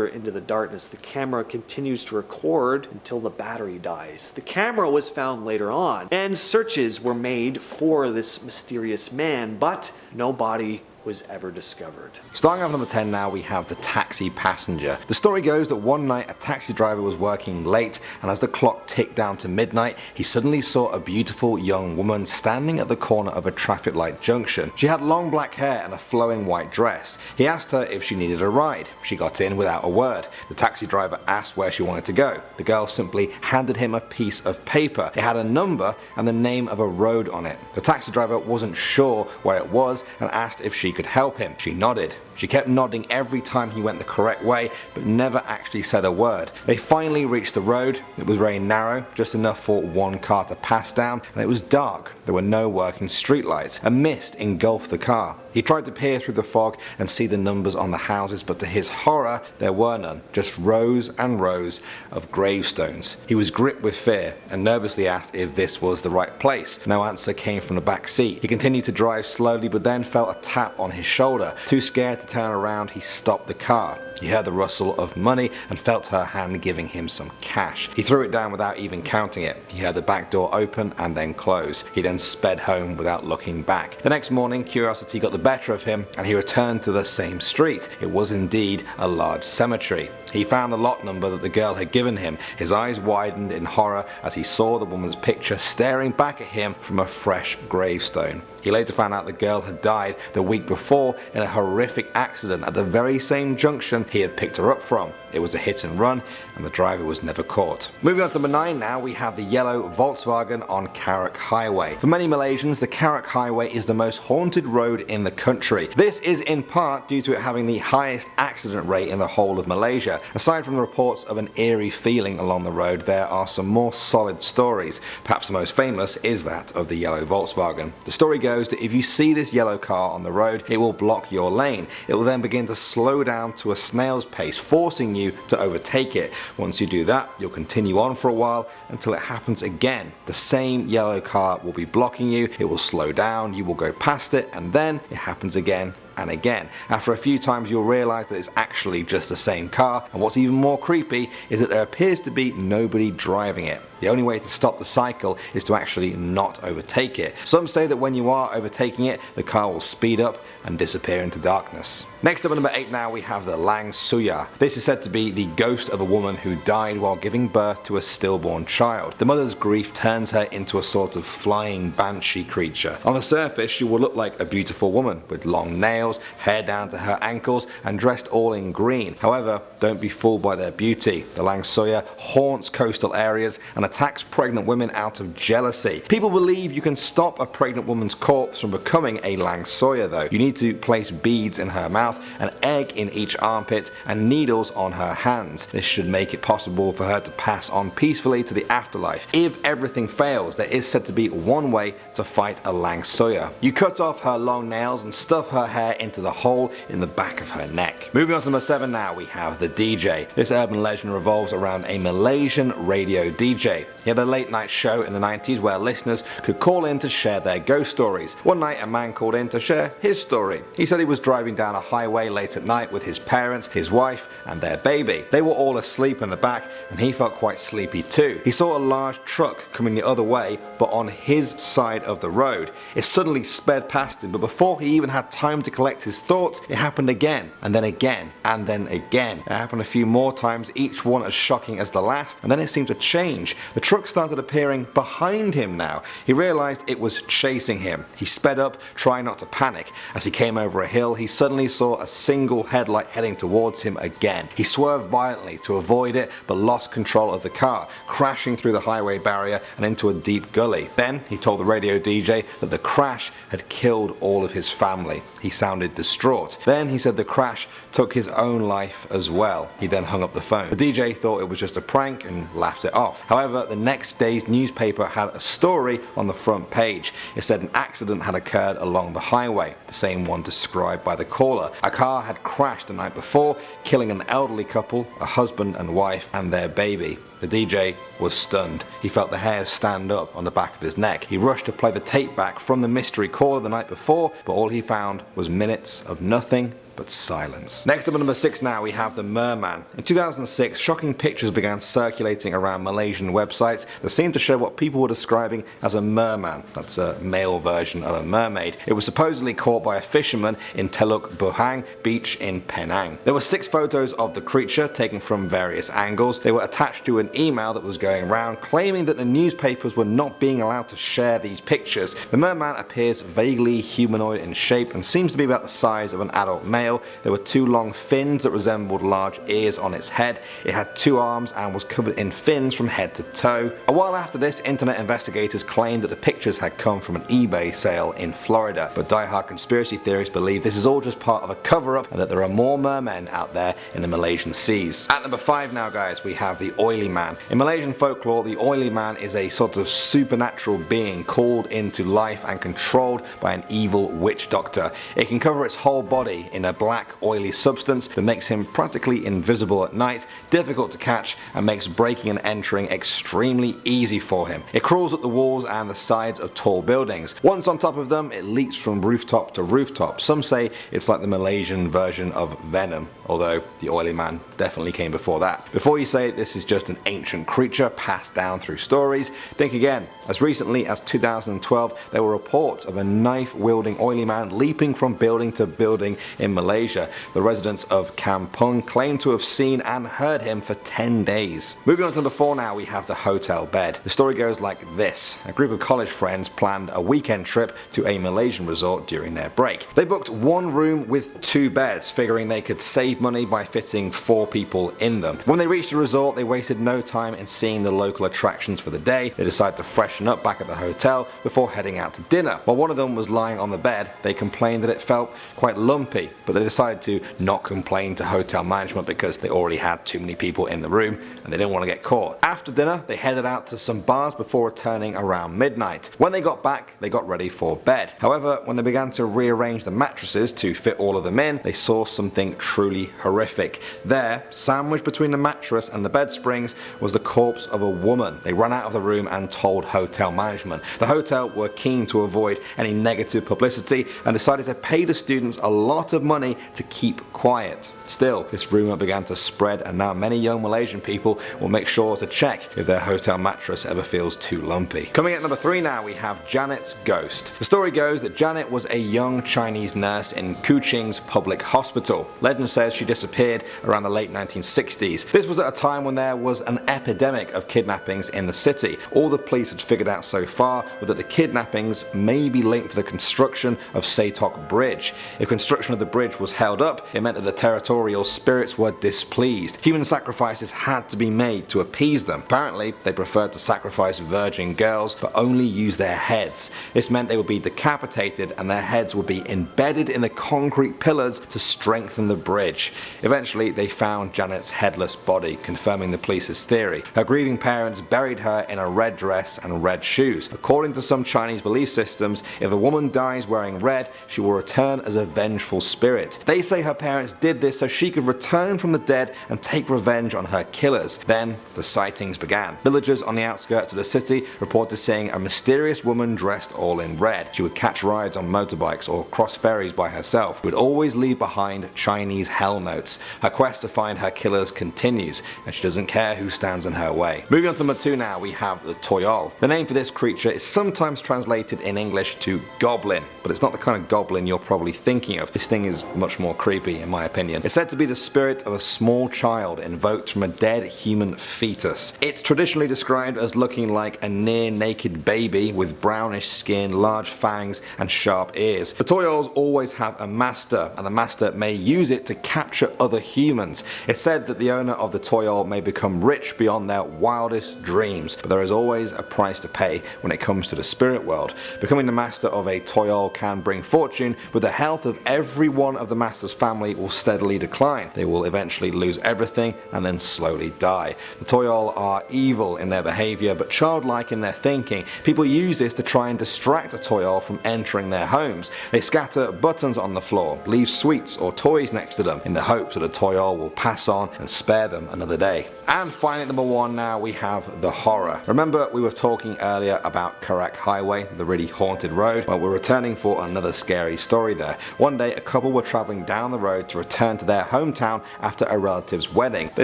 into the darkness, the camera continues to record until the battery dies. The camera was found later on, and searches were made for this mysterious man, but no body was ever discovered. Starting off number 10 now, we have the taxi passenger. The story goes that one night a taxi driver was working late, and as the clock ticked down to midnight, he suddenly saw a beautiful young woman standing at the corner of a traffic light junction. She had long black hair and a flowing white dress. He asked her if she needed a ride. She got in without a word. The taxi driver asked where she wanted to go. The girl simply handed him a piece of paper. It had a number and the name of a road on it. The taxi driver wasn't sure where it was and asked if she could help him. She nodded. She kept nodding every time he went the correct way, but never actually said a word. They finally reached the road. It was very narrow, just enough for one car to pass down, and it was dark. There were no working streetlights. A mist engulfed the car. He tried to peer through the fog and see the numbers on the houses, but to his horror, there were none, just rows and rows of gravestones. He was gripped with fear and nervously asked if this was the right place. No answer came from the back seat. He continued to drive slowly, but then felt a tap on his shoulder. Too scared to turn around, he stopped the car. He heard the rustle of money and felt her hand giving him some cash. He threw it down without even counting it. He heard the back door open and then close. He then sped home without looking back. The next morning, curiosity got the better of him and he returned to the same street. It was indeed a large cemetery. He found the lot number that the girl had given him. His eyes widened in horror as he saw the woman's picture staring back at him from a fresh gravestone. He later found out the girl had died the week before in a horrific accident at the very same junction he had picked her up from. It was a hit and run, and the driver was never caught. Moving on to number 9 now, we have the yellow Volkswagen on Karak Highway. For many Malaysians, the Karak Highway is the most haunted road in the country. This is in part due to it having the highest accident rate in the whole of Malaysia. Aside from the reports of an eerie feeling along the road, there are some more solid stories. Perhaps the most famous is that of the yellow Volkswagen. The story goes that if you see this yellow car on the road, it will block your lane. It will then begin to slow down to a snail's pace, forcing you to overtake it. Once you do that, you'll continue on for a while until it happens again. The same yellow car will be blocking you, it will slow down, you will go past it, and then it happens again and again. After a few times you'll realise that it's actually just the same car, and what's even more creepy is that there appears to be nobody driving it. The only way to stop the cycle is to actually not overtake it. Some say that when you are overtaking it, the car will speed up and disappear into darkness. Next up at number 8 now, we have the Lang Suya. This is said to be the ghost of a woman who died while giving birth to a stillborn child. The mother's grief turns her into a sort of flying banshee creature. On the surface, she will look like a beautiful woman with long nails, hair down to her ankles, and dressed all in green. However, don't be fooled by their beauty. The Lang Suya haunts coastal areas and attacks pregnant women out of jealousy. People believe you can stop a pregnant woman's corpse from becoming a Lang Suya though. You need to place beads in her mouth, an egg in each armpit, and needles on her hands. This should make it possible for her to pass on peacefully to the afterlife. If everything fails, there is said to be one way to fight a Lang Suya. You cut off her long nails and stuff her hair into the hole in the back of her neck. Moving on to number 7 now, we have the DJ. This urban legend revolves around a Malaysian radio DJ. He had a late night show in the 90s where listeners could call in to share their ghost stories. One night a man called in to share his story. He said he was driving down a highway late at night with his parents, his wife, and their baby. They were all asleep in the back, and he felt quite sleepy too. He saw a large truck coming the other way, but on his side of the road. It suddenly sped past him, but before he even had time to collect his thoughts, it happened again, and then again, and then again. It happened a few more times, each one as shocking as the last, and then it seemed to change. The truck started appearing behind him now. He realized it was chasing him. He sped up, trying not to panic. As he came over a hill, he suddenly saw a single headlight heading towards him again. He swerved violently to avoid it, but lost control of the car, crashing through the highway barrier and into a deep gully. Then he told the radio DJ that the crash had killed all of his family. He sounded distraught. Then he said the crash took his own life as well. He then hung up the phone. The DJ thought it was just a prank and laughed it off. However, the next day's newspaper had a story on the front page. It said an accident had occurred along the highway, the same one described by the caller. A car had crashed the night before, killing an elderly couple, a husband and wife, and their baby. The DJ was stunned. He felt the hairs stand up on the back of his neck. He rushed to play the tape back from the mystery caller the night before, but all he found was minutes of nothing but silence. Next up at number 6 now, we have the Merman. In 2006, shocking pictures began circulating around Malaysian websites that seemed to show what people were describing as a merman. That's a male version of a mermaid. It was supposedly caught by a fisherman in Teluk Buhang beach in Penang. There were 6 photos of the creature taken from various angles. They were attached to an email that was going around claiming that the newspapers were not being allowed to share these pictures. The merman appears vaguely humanoid in shape and seems to be about the size of an adult male. There were 2 long fins that resembled large ears on its head. It had 2 arms and was covered in fins from head to toe. A while after this, internet investigators claimed that the pictures had come from an eBay sale in Florida, but die-hard conspiracy theorists believe this is all just part of a cover-up and that there are more mermen out there in the Malaysian seas. At number 5 now, guys, we have the Oily Man. In Malaysian folklore, the Oily Man is a sort of supernatural being called into life and controlled by an evil witch doctor. It can cover its whole body in a black oily substance that makes him practically invisible at night, difficult to catch, and makes breaking and entering extremely easy for him. It crawls up the walls and the sides of tall buildings. Once on top of them, it leaps from rooftop to rooftop. Some say it's like the Malaysian version of Venom, although the Oily Man definitely came before that. Before you say this is just an ancient creature passed down through stories, think again. As recently as 2012, there were reports of a knife-wielding Oily Man leaping from building to building in Malaysia Malaysia. The residents of Kampung claim to have seen and heard him for 10 days. Moving on to number 4 now, we have the hotel bed. The story goes like this. A group of college friends planned a weekend trip to a Malaysian resort during their break. They booked one room with 2 beds, figuring they could save money by fitting 4 people in them. When they reached the resort, they wasted no time in seeing the local attractions for the day. They decided to freshen up back at the hotel before heading out to dinner. While one of them was lying on the bed, they complained that it felt quite lumpy, but they decided to not complain to hotel management because they already had too many people in the room and they didn't want to get caught. After dinner, they headed out to some bars before returning around midnight. When they got back, they got ready for bed. However, when they began to rearrange the mattresses to fit all of them in, they saw something truly horrific. There, sandwiched between the mattress and the bed springs, was the corpse of a woman. They ran out of the room and told hotel management. The hotel were keen to avoid any negative publicity and decided to pay the students a lot of money to keep quiet. Still, this rumour began to spread, and now many young Malaysian people will make sure to check if their hotel mattress ever feels too lumpy. Coming at number 3 now, we have Janet's ghost. The story goes that Janet was a young Chinese nurse in Kuching's public hospital. Legend says she disappeared around the late 1960s. This was at a time when there was an epidemic of kidnappings in the city. All the police had figured out so far was that the kidnappings may be linked to the construction of Satok Bridge. If construction of the bridge was held up, it meant that the territorial spirits were displeased. Human sacrifices had to be made to appease them. Apparently, they preferred to sacrifice virgin girls, but only use their heads. This meant they would be decapitated and their heads would be embedded in the concrete pillars to strengthen the bridge. Eventually, they found Janet's headless body, confirming the police's theory. Her grieving parents buried her in a red dress and red shoes. According to some Chinese belief systems, if a woman dies wearing red, she will return as a vengeful spirit. They say her parents did this so she could return from the dead and take revenge on her killers. Then the sightings began. Villagers on the outskirts of the city reported seeing a mysterious woman dressed all in red. She would catch rides on motorbikes or cross ferries by herself. She would always leave behind Chinese hell notes. Her quest to find her killers continues, and she doesn't care who stands in her way. Moving on to number 2 now, we have the Toyol. The name for this creature is sometimes translated in English to goblin, but it's not the kind of goblin you're probably thinking of. This thing is much more creepy in my opinion. It's said to be the spirit of a small child invoked from a dead human fetus. It's traditionally described as looking like a near naked baby with brownish skin, large fangs and sharp ears. The Toyols always have a master, and the master may use it to capture other humans. It's said that the owner of the Toyol may become rich beyond their wildest dreams, but there is always a price to pay when it comes to the spirit world. Becoming the master of a Toyol can bring fortune, but the health of every one of the master's family will steadily decline. They will eventually lose everything and then slowly die. The Toyol are evil in their behaviour but childlike in their thinking. People use this to try and distract a Toyol from entering their homes. They scatter buttons on the floor, leave sweets or toys next to them in the hopes that a Toyol will pass on and spare them another day. And finally at number 1 now, we have the horror. Remember we were talking earlier about Karak Highway, the really haunted road? Well, we're returning for another scary story there. One day a couple were travelling down the road to return to their hometown after a relative's wedding. They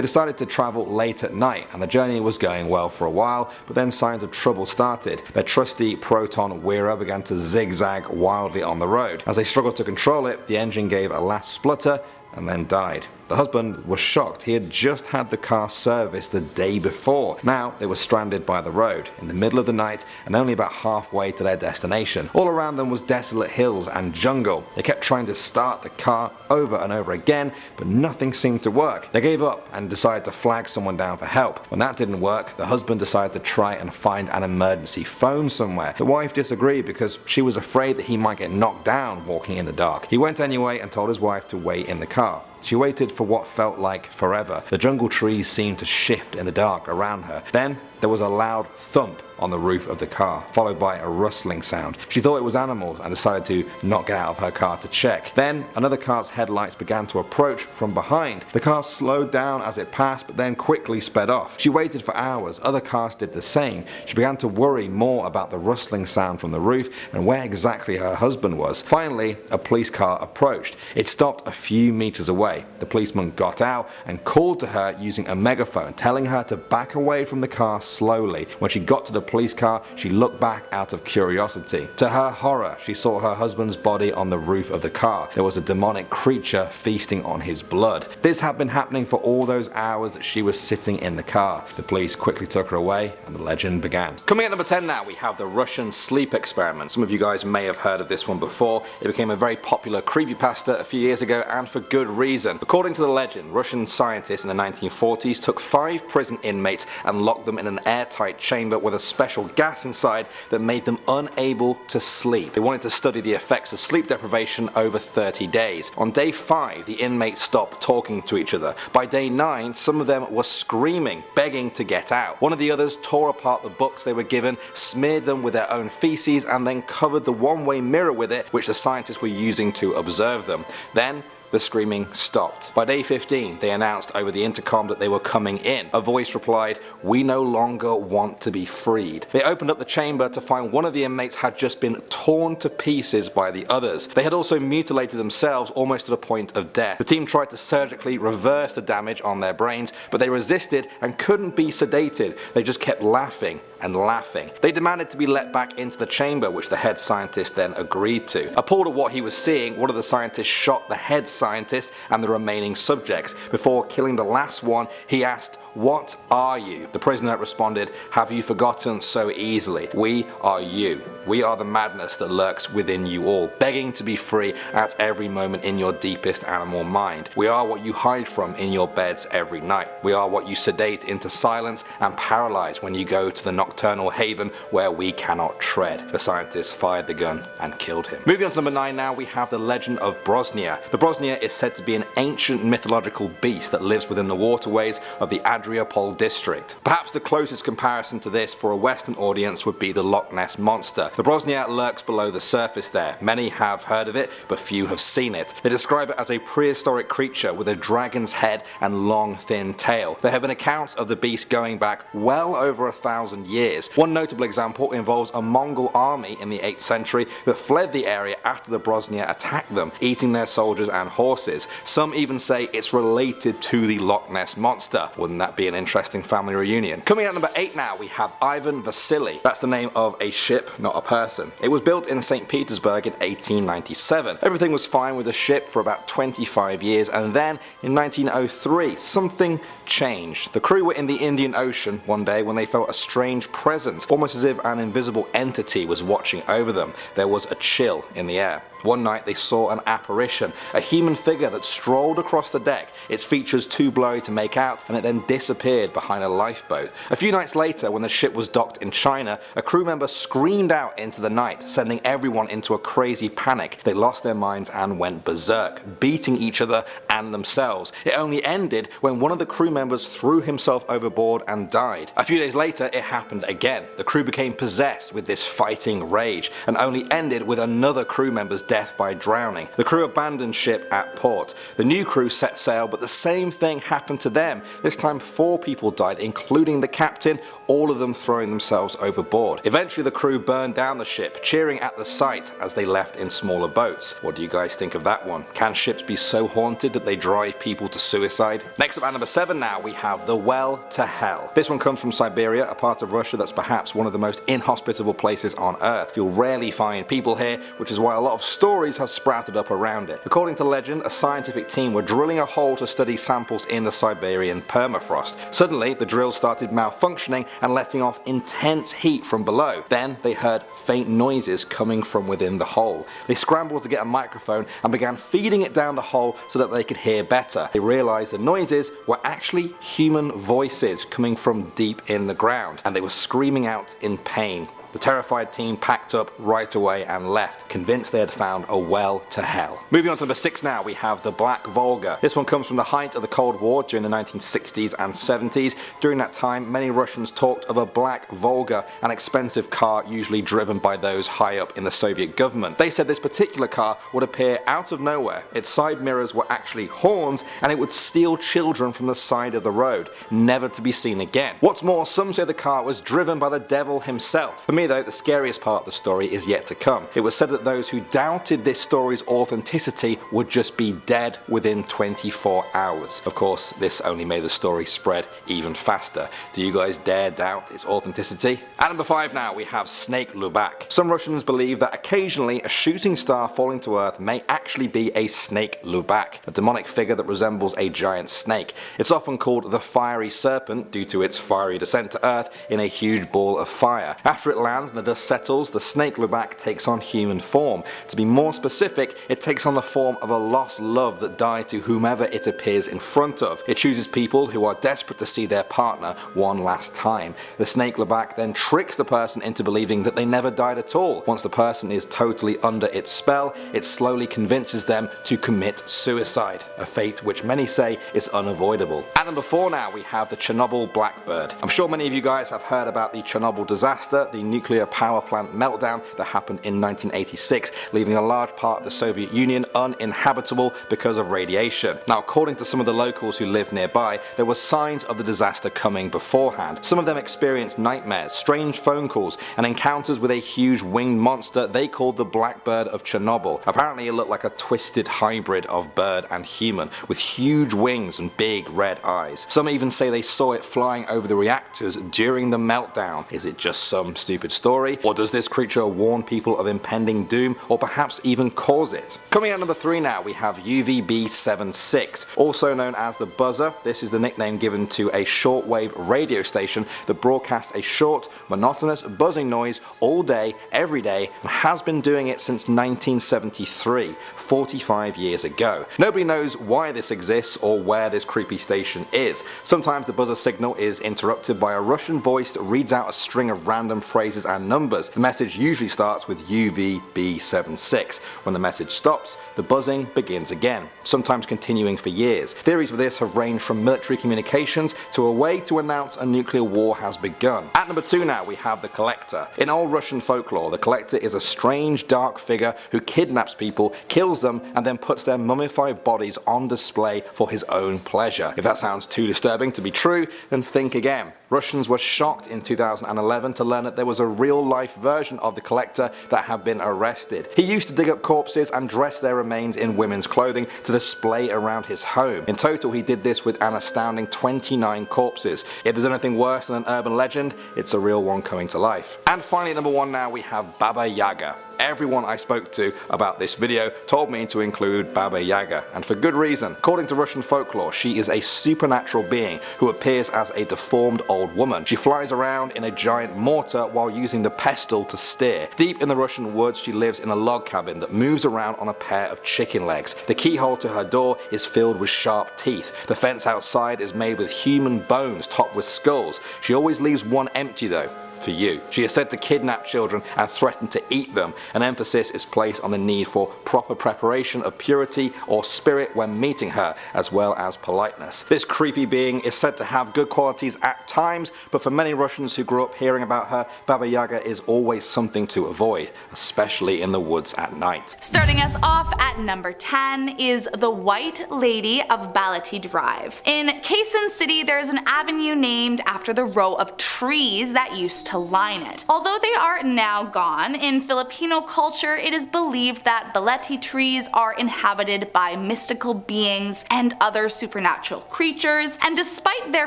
decided to travel late at night and the journey was going well for a while, but then signs of trouble started. Their trusty Proton Wira began to zigzag wildly on the road. As they struggled to control it, the engine gave a last splutter and then died. The husband was shocked. He had just had the car serviced the day before. Now they were stranded by the road in the middle of the night and only about halfway to their destination. All around them was desolate hills and jungle. They kept trying to start the car over and over again, but nothing seemed to work. They gave up and decided to flag someone down for help. When that didn't work, the husband decided to try and find an emergency phone somewhere. The wife disagreed because she was afraid that he might get knocked down walking in the dark. He went anyway and told his wife to wait in the car. She waited for what felt like forever. The jungle trees seemed to shift in the dark around her. Then there was a loud thump on the roof of the car, followed by a rustling sound. She thought it was animals and decided to not get out of her car to check. Then another car's headlights began to approach from behind. The car slowed down as it passed, but then quickly sped off. She waited for hours. Other cars did the same. She began to worry more about the rustling sound from the roof and where exactly her husband was. Finally, a police car approached. It stopped a few meters away. away. The policeman got out and called to her using a megaphone, telling her to back away from the car slowly. When she got to the police car, she looked back out of curiosity. To her horror, she saw her husband's body on the roof of the car. There was a demonic creature feasting on his blood. This had been happening for all those hours that she was sitting in the car. The police quickly took her away and the legend began. Coming at number 10 now, we have the Russian sleep experiment. Some of you guys may have heard of this one before. It became a very popular creepypasta a few years ago, and for good reason. According to the legend, Russian scientists in the 1940s took 5 prison inmates and locked them in an airtight chamber with a special gas inside that made them unable to sleep. They wanted to study the effects of sleep deprivation over 30 days. On day 5, the inmates stopped talking to each other. By day 9, some of them were screaming, begging to get out. One of the others tore apart the books they were given, smeared them with their own feces, and then covered the one-way mirror with it, which the scientists were using to observe them. Then the screaming stopped. By day 15, they announced over the intercom that they were coming in. A voice replied, "We no longer want to be freed." They opened up the chamber to find one of the inmates had just been torn to pieces by the others. They had also mutilated themselves almost to the point of death. The team tried to surgically reverse the damage on their brains, but they resisted and couldn't be sedated. They just kept laughing and laughing. They demanded to be let back into the chamber, which the head scientist then agreed to. Appalled at what he was seeing, one of the scientists shot the head scientist and the remaining subjects. Before killing the last one, he asked, "What are you?" The prisoner responded, "Have you forgotten so easily? We are you. We are the madness that lurks within you all, begging to be free at every moment in your deepest animal mind. We are what you hide from in your beds every night. We are what you sedate into silence and paralyze when you go to the nocturnal haven where we cannot tread." The scientist fired the gun and killed him. Moving on to number 9 now, we have the legend of Brosnia. The Brosnia is said to be an ancient mythological beast that lives within the waterways of the Adriapol district. Perhaps the closest comparison to this for a Western audience would be the Loch Ness Monster. The Brosnia lurks below the surface there. Many have heard of it, but few have seen it. They describe it as a prehistoric creature with a dragon's head and long thin tail. There have been accounts of the beast going back well over 1,000 years. One notable example involves a Mongol army in the 8th century that fled the area after the Brosnia attacked them, eating their soldiers and horses. Some even say it's related to the Loch Ness Monster. Wouldn't that be an interesting family reunion? Coming out number 8 now, we have Ivan Vasily. That's the name of a ship, not a person. It was built in St. Petersburg in 1897. Everything was fine with the ship for about 25 years, and then in 1903 something changed. The crew were in the Indian Ocean one day when they felt a strange presence, almost as if an invisible entity was watching over them. There was a chill in the air. One night they saw an apparition, a human figure that strolled across the deck, its features too blurry to make out, and it then disappeared behind a lifeboat. A few nights later, when the ship was docked in China, a crew member screamed out into the night, sending everyone into a crazy panic. They lost their minds and went berserk, beating each other and themselves. It only ended when one of the crew members threw himself overboard and died. A few days later, it happened again. The crew became possessed with this fighting rage, and only ended with another crew member's death by drowning. The crew abandoned ship at port. The new crew set sail, but the same thing happened to them. This time 4 people died, including the captain, all of them throwing themselves overboard. Eventually the crew burned down the ship, cheering at the sight as they left in smaller boats. What do you guys think of that one? Can ships be so haunted that they drive people to suicide? Next up at number 7 now, we have the Well to Hell. This one comes from Siberia, a part of Russia that's perhaps one of the most inhospitable places on earth. You'll rarely find people here, which is why a lot of stories have sprouted up around it. According to legend, a scientific team were drilling a hole to study samples in the Siberian permafrost. Suddenly, the drill started malfunctioning and letting off intense heat from below. Then they heard faint noises coming from within the hole. They scrambled to get a microphone and began feeding it down the hole so that they could hear better. They realized the noises were actually human voices coming from deep in the ground, and they were screaming out in pain. The terrified team packed up right away and left, convinced they had found a well to hell. Moving on to number 6 now, we have the Black Volga. This one comes from the height of the Cold War during the 1960s and 70s. During that time, many Russians talked of a Black Volga, an expensive car usually driven by those high up in the Soviet government. They said this particular car would appear out of nowhere. Its side mirrors were actually horns, and it would steal children from the side of the road, never to be seen again. What's more, some say the car was driven by the devil himself. For me, me though, the scariest part of the story is yet to come. It was said that those who doubted this story's authenticity would just be dead within 24 hours. Of course, this only made the story spread even faster. Do you guys dare doubt its authenticity? At number 5 now, we have Snake Lubak. Some Russians believe that occasionally a shooting star falling to Earth may actually be a Snake Lubak, a demonic figure that resembles a giant snake. It's often called the Fiery Serpent due to its fiery descent to Earth in a huge ball of fire. After it lands and the dust settles, the Snake Lubak takes on human form. To be more specific, it takes on the form of a lost love that died to whomever it appears in front of. It chooses people who are desperate to see their partner one last time. The Snake Lubak then tricks the person into believing that they never died at all. Once the person is totally under its spell, it slowly convinces them to commit suicide, a fate which many say is unavoidable. At number 4 now, we have the Chernobyl Blackbird. I'm sure many of you guys have heard about the Chernobyl disaster, the nuclear power plant meltdown that happened in 1986, leaving a large part of the Soviet Union uninhabitable because of radiation. Now, according to some of the locals who lived nearby, there were signs of the disaster coming beforehand. Some of them experienced nightmares, strange phone calls, and encounters with a huge winged monster they called the Blackbird of Chernobyl. Apparently it looked like a twisted hybrid of bird and human, with huge wings and big red eyes. Some even say they saw it flying over the reactors during the meltdown. Is it just some stupid story? Or does this creature warn people of impending doom, or perhaps even cause it? Coming at number 3 now, we have UVB76, also known as the Buzzer. This is the nickname given to a shortwave radio station that broadcasts a short, monotonous buzzing noise all day, every day, and has been doing it since 1973, 45 years ago. Nobody knows why this exists or where this creepy station is. Sometimes the buzzer signal is interrupted by a Russian voice that reads out a string of random phrases and numbers. The message usually starts with UVB76. When the message stops, the buzzing begins again, sometimes continuing for years. Theories for this have ranged from military communications to a way to announce a nuclear war has begun. At number 2 now, we have the Collector. In old Russian folklore, the Collector is a strange dark figure who kidnaps people, kills them, and then puts their mummified bodies on display for his own pleasure. If that sounds too disturbing to be true, then think again. Russians were shocked in 2011 to learn that there was a real-life version of the Collector that had been arrested. He used to dig up corpses and dress their remains in women's clothing to display around his home. In total, he did this with an astounding 29 corpses. If there's anything worse than an urban legend, it's a real one coming to life. And finally, at number 1 now, we have Baba Yaga. Everyone I spoke to about this video told me to include Baba Yaga, and for good reason. According to Russian folklore, she is a supernatural being who appears as a deformed old woman. She flies around in a giant mortar while using the pestle to steer. Deep in the Russian woods, she lives in a log cabin that moves around on a pair of chicken legs. The keyhole to her door is filled with sharp teeth. The fence outside is made with human bones topped with skulls. She always leaves one empty though, for you. She is said to kidnap children and threaten to eat them. An emphasis is placed on the need for proper preparation of purity or spirit when meeting her, as well as politeness. This creepy being is said to have good qualities at times, but for many Russians who grew up hearing about her, Baba Yaga is always something to avoid, especially in the woods at night. Starting us off at number 10 is the White Lady of Balati Drive. In Quezon City, there is an avenue named after the row of trees that used to line it. Although they are now gone, in Filipino culture it is believed that baleti trees are inhabited by mystical beings and other supernatural creatures, and despite their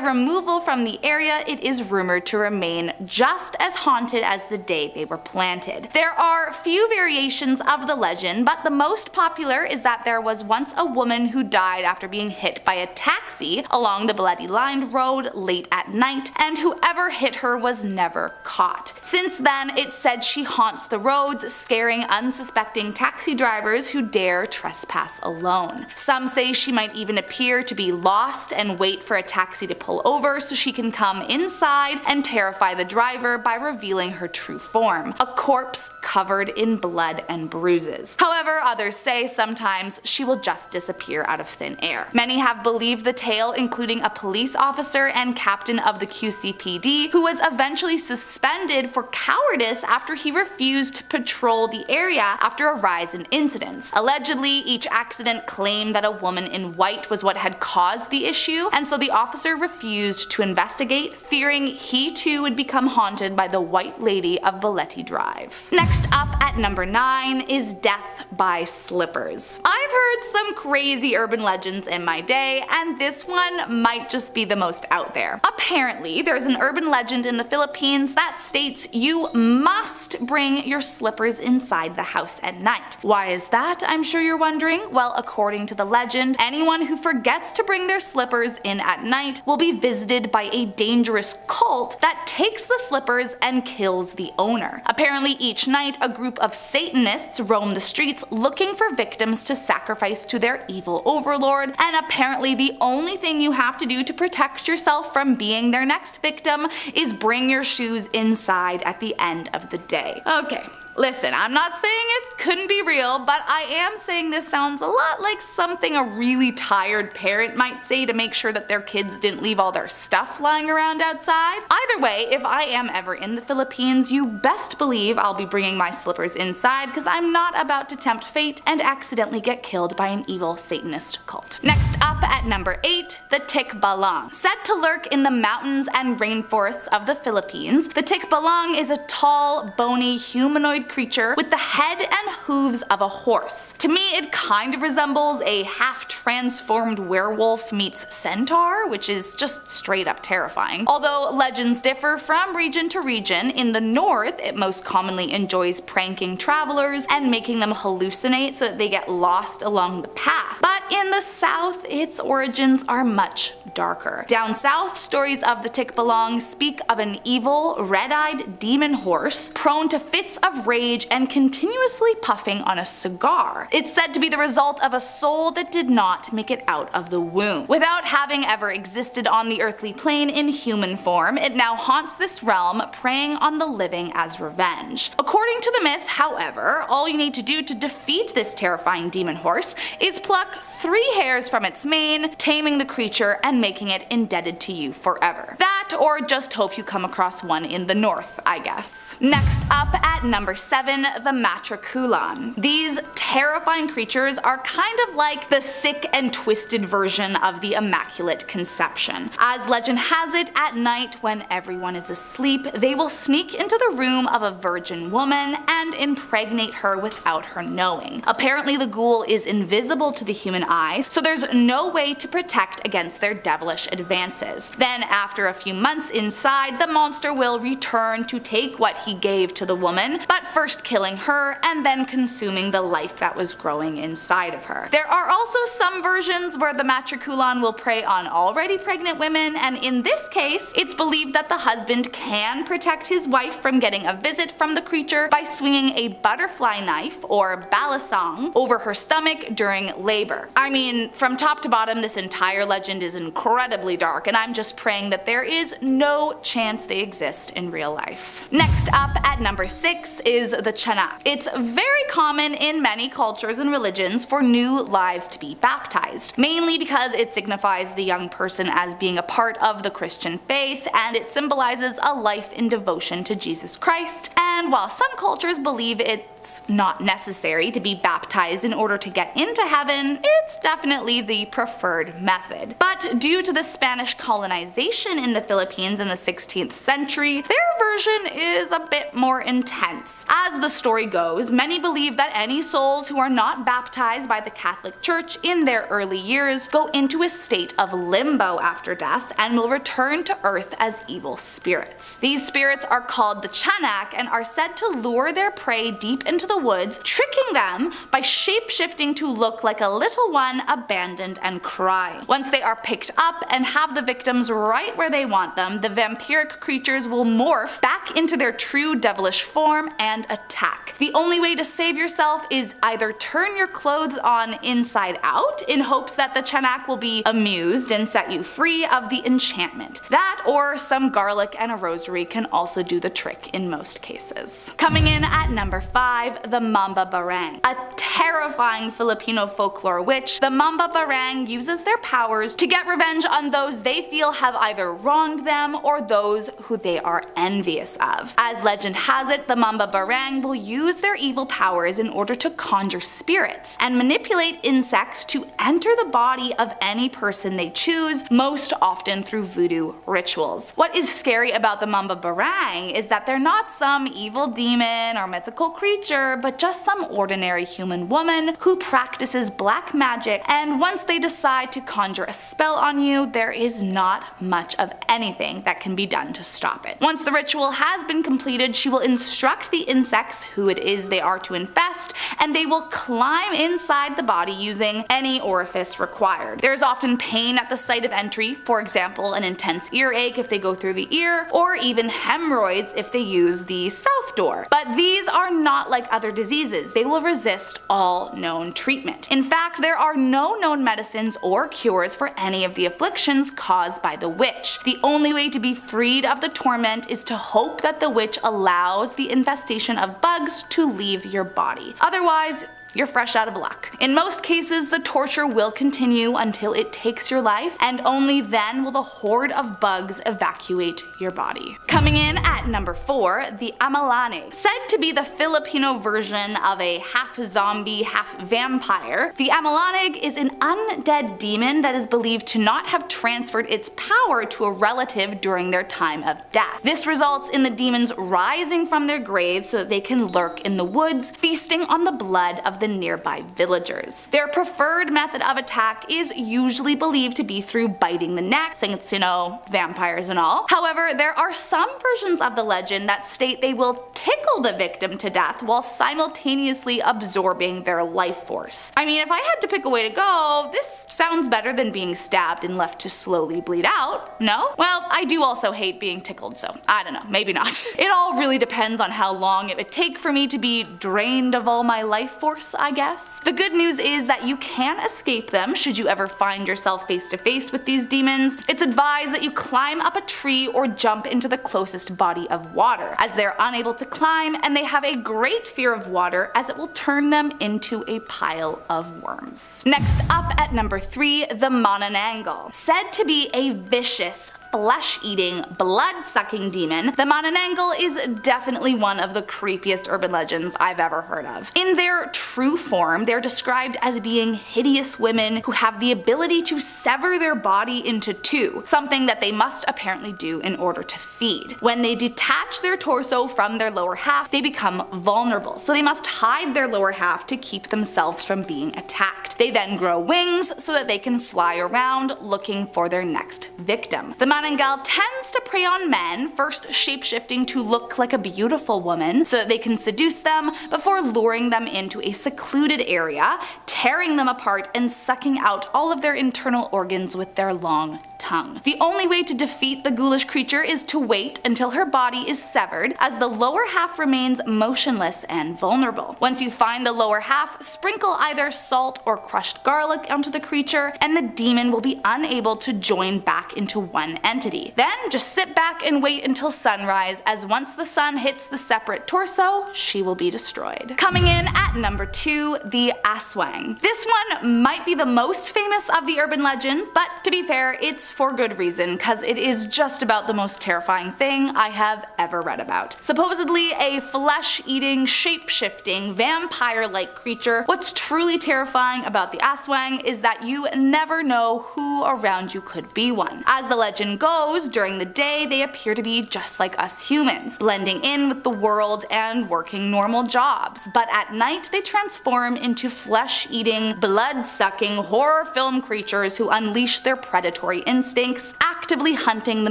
removal from the area, it is rumored to remain just as haunted as the day they were planted. There are few variations of the legend, but the most popular is that there was once a woman who died after being hit by a taxi along the baleti lined road late at night, and whoever hit her was never caught. Since then, it's said she haunts the roads, scaring unsuspecting taxi drivers who dare trespass alone. Some say she might even appear to be lost and wait for a taxi to pull over so she can come inside and terrify the driver by revealing her true form, a corpse covered in blood and bruises. However, others say sometimes she will just disappear out of thin air. Many have believed the tale, including a police officer and captain of the QCPD who was eventually suspended suspended for cowardice after he refused to patrol the area after a rise in incidents. Allegedly, each accident claimed that a woman in white was what had caused the issue, and so the officer refused to investigate, fearing he too would become haunted by the White Lady of Valetti Drive. Next up at number 9 is death by slippers. I've heard some crazy urban legends in my day, and this one might just be the most out there. Apparently, there's an urban legend in the Philippines that states you must bring your slippers inside the house at night. Why is that, I'm sure you're wondering? Well, according to the legend, anyone who forgets to bring their slippers in at night will be visited by a dangerous cult that takes the slippers and kills the owner. Apparently, each night a group of Satanists roam the streets looking for victims to sacrifice to their evil overlord, and apparently the only thing you have to do to protect yourself from being their next victim is bring your shoes inside at the end of the day. Okay. Listen, I'm not saying it couldn't be real, but I am saying this sounds a lot like something a really tired parent might say to make sure that their kids didn't leave all their stuff lying around outside. Either way, if I am ever in the Philippines, you best believe I'll be bringing my slippers inside, because I'm not about to tempt fate and accidentally get killed by an evil Satanist cult. Next up at number 8, the tikbalang. Said to lurk in the mountains and rainforests of the Philippines, the tikbalang is a tall, bony, humanoid creature with the head and hooves of a horse. To me, it kind of resembles a half-transformed werewolf meets centaur, which is just straight up terrifying. Although legends differ from region to region, in the north it most commonly enjoys pranking travelers and making them hallucinate so that they get lost along the path. But in the south, its origins are much darker. Down south, stories of the tikbalang speak of an evil, red-eyed demon horse prone to fits of rage and continuously puffing on a cigar. It's said to be the result of a soul that did not make it out of the womb. Without having ever existed on the earthly plane in human form, it now haunts this realm, preying on the living as revenge. According to the myth, however, all you need to do to defeat this terrifying demon horse is pluck 3 hairs from its mane, taming the creature and making it indebted to you forever. That, or just hope you come across one in the north, I guess. Next up at number 7, the matrakulan. These terrifying creatures are kind of like the sick and twisted version of the Immaculate Conception. As legend has it, at night when everyone is asleep, they will sneak into the room of a virgin woman and impregnate her without her knowing. Apparently the ghoul is invisible to the human eye, so there's no way to protect against their devilish advances. Then after a few months inside, the monster will return to take what he gave to the woman, but first killing her and then consuming the life that was growing inside of her. There are also some versions where the matrakulan will prey on already pregnant women, and in this case, it's believed that the husband can protect his wife from getting a visit from the creature by swinging a butterfly knife, or balisang, over her stomach during labor. I mean, from top to bottom, this entire legend is incredibly dark, and I'm just praying that there is no chance they exist in real life. Next up at number 6 is the chanak. It's very common in many cultures and religions for new lives to be baptized, mainly because it signifies the young person as being a part of the Christian faith, and it symbolizes a life in devotion to Jesus Christ. And while some cultures believe it's not necessary to be baptized in order to get into heaven, it's definitely the preferred method. But due to the Spanish colonization in the Philippines in the 16th century, their version is a bit more intense. As the story goes, many believe that any souls who are not baptized by the Catholic Church in their early years go into a state of limbo after death and will return to earth as evil spirits. These spirits are called the chanak and are said to lure their prey deep into the woods, tricking them by shape-shifting to look like a little one abandoned and crying. Once they are picked up and have the victims right where they want them, the vampiric creatures will morph back into their true devilish form and attack. The only way to save yourself is either turn your clothes on inside out in hopes that the chanak will be amused and set you free of the enchantment. That, or some garlic and a rosary, can also do the trick in most cases. Coming in at number 5 5. The Mamba Barang. A terrifying Filipino folklore witch, the Mamba Barang uses their powers to get revenge on those they feel have either wronged them or those who they are envious of. As legend has it, the Mamba Barang will use their evil powers in order to conjure spirits and manipulate insects to enter the body of any person they choose, most often through voodoo rituals. What is scary about the Mamba Barang is that they're not some evil demon or mythical creature, but just some ordinary human woman who practices black magic, and once they decide to conjure a spell on you, there is not much of anything that can be done to stop it. Once the ritual has been completed, she will instruct the insects who it is they are to infest, and they will climb inside the body using any orifice required. There is often pain at the site of entry, for example an intense earache if they go through the ear, or even hemorrhoids if they use the south door. But these are not like other diseases. They will resist all known treatment. In fact, there are no known medicines or cures for any of the afflictions caused by the witch. The only way to be freed of the torment is to hope that the witch allows the infestation of bugs to leave your body. Otherwise, you're fresh out of luck. In most cases, the torture will continue until it takes your life, and only then will the horde of bugs evacuate your body. Coming in at number 4, the Amalaneg. Said to be the Filipino version of a half-zombie, half-vampire, the Amalaneg is an undead demon that is believed to not have transferred its power to a relative during their time of death. This results in the demons rising from their graves so that they can lurk in the woods, feasting on the blood of the nearby villagers. Their preferred method of attack is usually believed to be through biting the neck, since vampires and all. However, there are some versions of the legend that state they will tickle the victim to death while simultaneously absorbing their life force. I mean, if I had to pick a way to go, this sounds better than being stabbed and left to slowly bleed out, no? Well, I do also hate being tickled, so I don't know, maybe not. It all really depends on how long it would take for me to be drained of all my life force, I guess. The good news is that you can escape them should you ever find yourself face to face with these demons. It's advised that you climb up a tree or jump into the closest body of water, as they're unable to climb and they have a great fear of water as it will turn them into a pile of worms. Next up at number 3, the Manananggal. Said to be a vicious, flesh-eating, blood-sucking demon, the Manananggal is definitely one of the creepiest urban legends I've ever heard of. In their true form, they're described as being hideous women who have the ability to sever their body into two, something that they must apparently do in order to feed. When they detach their torso from their lower half, they become vulnerable, so they must hide their lower half to keep themselves from being attacked. They then grow wings so that they can fly around looking for their next victim. The Manananggal tends to prey on men, first shapeshifting to look like a beautiful woman so that they can seduce them before luring them into a secluded area, tearing them apart and sucking out all of their internal organs with their long tongue. The only way to defeat the ghoulish creature is to wait until her body is severed, as the lower half remains motionless and vulnerable. Once you find the lower half, sprinkle either salt or crushed garlic onto the creature, and the demon will be unable to join back into one entity. Then just sit back and wait until sunrise, as once the sun hits the separate torso, she will be destroyed. Coming in at number 2, the Aswang. This one might be the most famous of the urban legends, but to be fair, it's for good reason, cause it is just about the most terrifying thing I have ever read about. Supposedly a flesh-eating, shape-shifting, vampire-like creature, what's truly terrifying about the Aswang is that you never know who around you could be one. As the legend goes, during the day they appear to be just like us humans, blending in with the world and working normal jobs, but at night they transform into flesh-eating, blood-sucking horror film creatures who unleash their predatory instincts, actively hunting the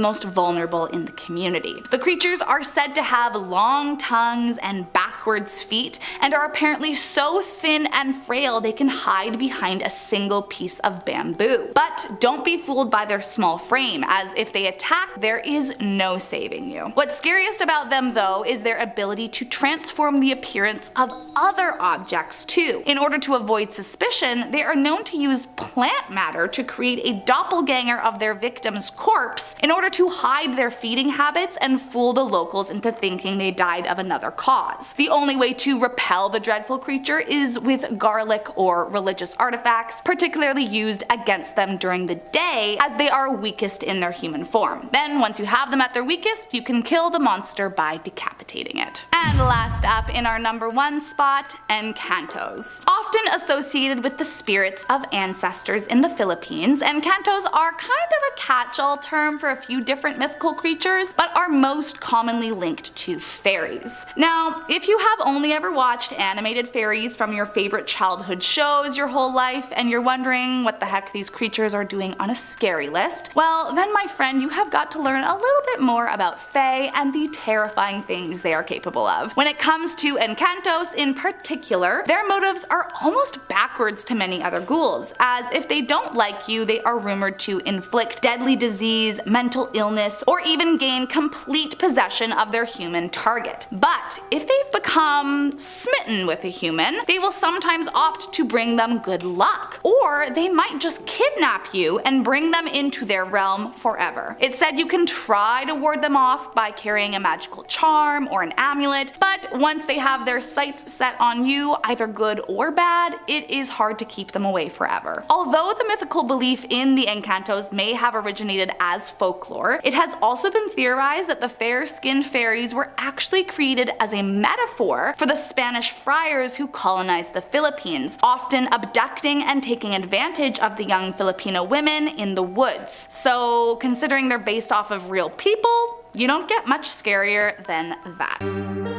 most vulnerable in the community. The creatures are said to have long tongues and backwards feet, and are apparently so thin and frail they can hide behind a single piece of bamboo. But don't be fooled by their small frame, as if they attack, there is no saving you. What's scariest about them though is their ability to transform the appearance of other objects too. In order to avoid suspicion, they are known to use plant matter to create a doppelganger of their victim's corpse in order to hide their feeding habits and fool the locals into thinking they died of another cause. The only way to repel the dreadful creature is with garlic or religious artifacts, particularly used against them during the day as they are weakest in their human form. Then once you have them at their weakest, you can kill the monster by decapitating it. And last up in our number 1 spot, encantos. Often associated with the spirits of ancestors in the Philippines, encantos are kind of a catch-all term for a few different mythical creatures, but are most commonly linked to fairies. Now, if you have only ever watched animated fairies from your favorite childhood shows your whole life, and you're wondering what the heck these creatures are doing on a scary list, well then my friend, you have got to learn a little bit more about fae and the terrifying things they are capable of. When it comes to encantos in particular, their motives are almost backwards to many other ghouls, as if they don't like you, they are rumored to inflict deadly disease, mental illness, or even gain complete possession of their human target. But if they've become smitten with a human, they will sometimes opt to bring them good luck, or they might just kidnap you and bring them into their realm forever. It's said you can try to ward them off by carrying a magical charm or an amulet, but once they have their sights set on you, either good or bad, it is hard to keep them away forever. Although the mythical belief in the encantos may have originated as folklore, it has also been theorized that the fair-skinned fairies were actually created as a metaphor for the Spanish friars who colonized the Philippines, often abducting and taking advantage of the young Filipino women in the woods. So considering they're based off of real people, you don't get much scarier than that.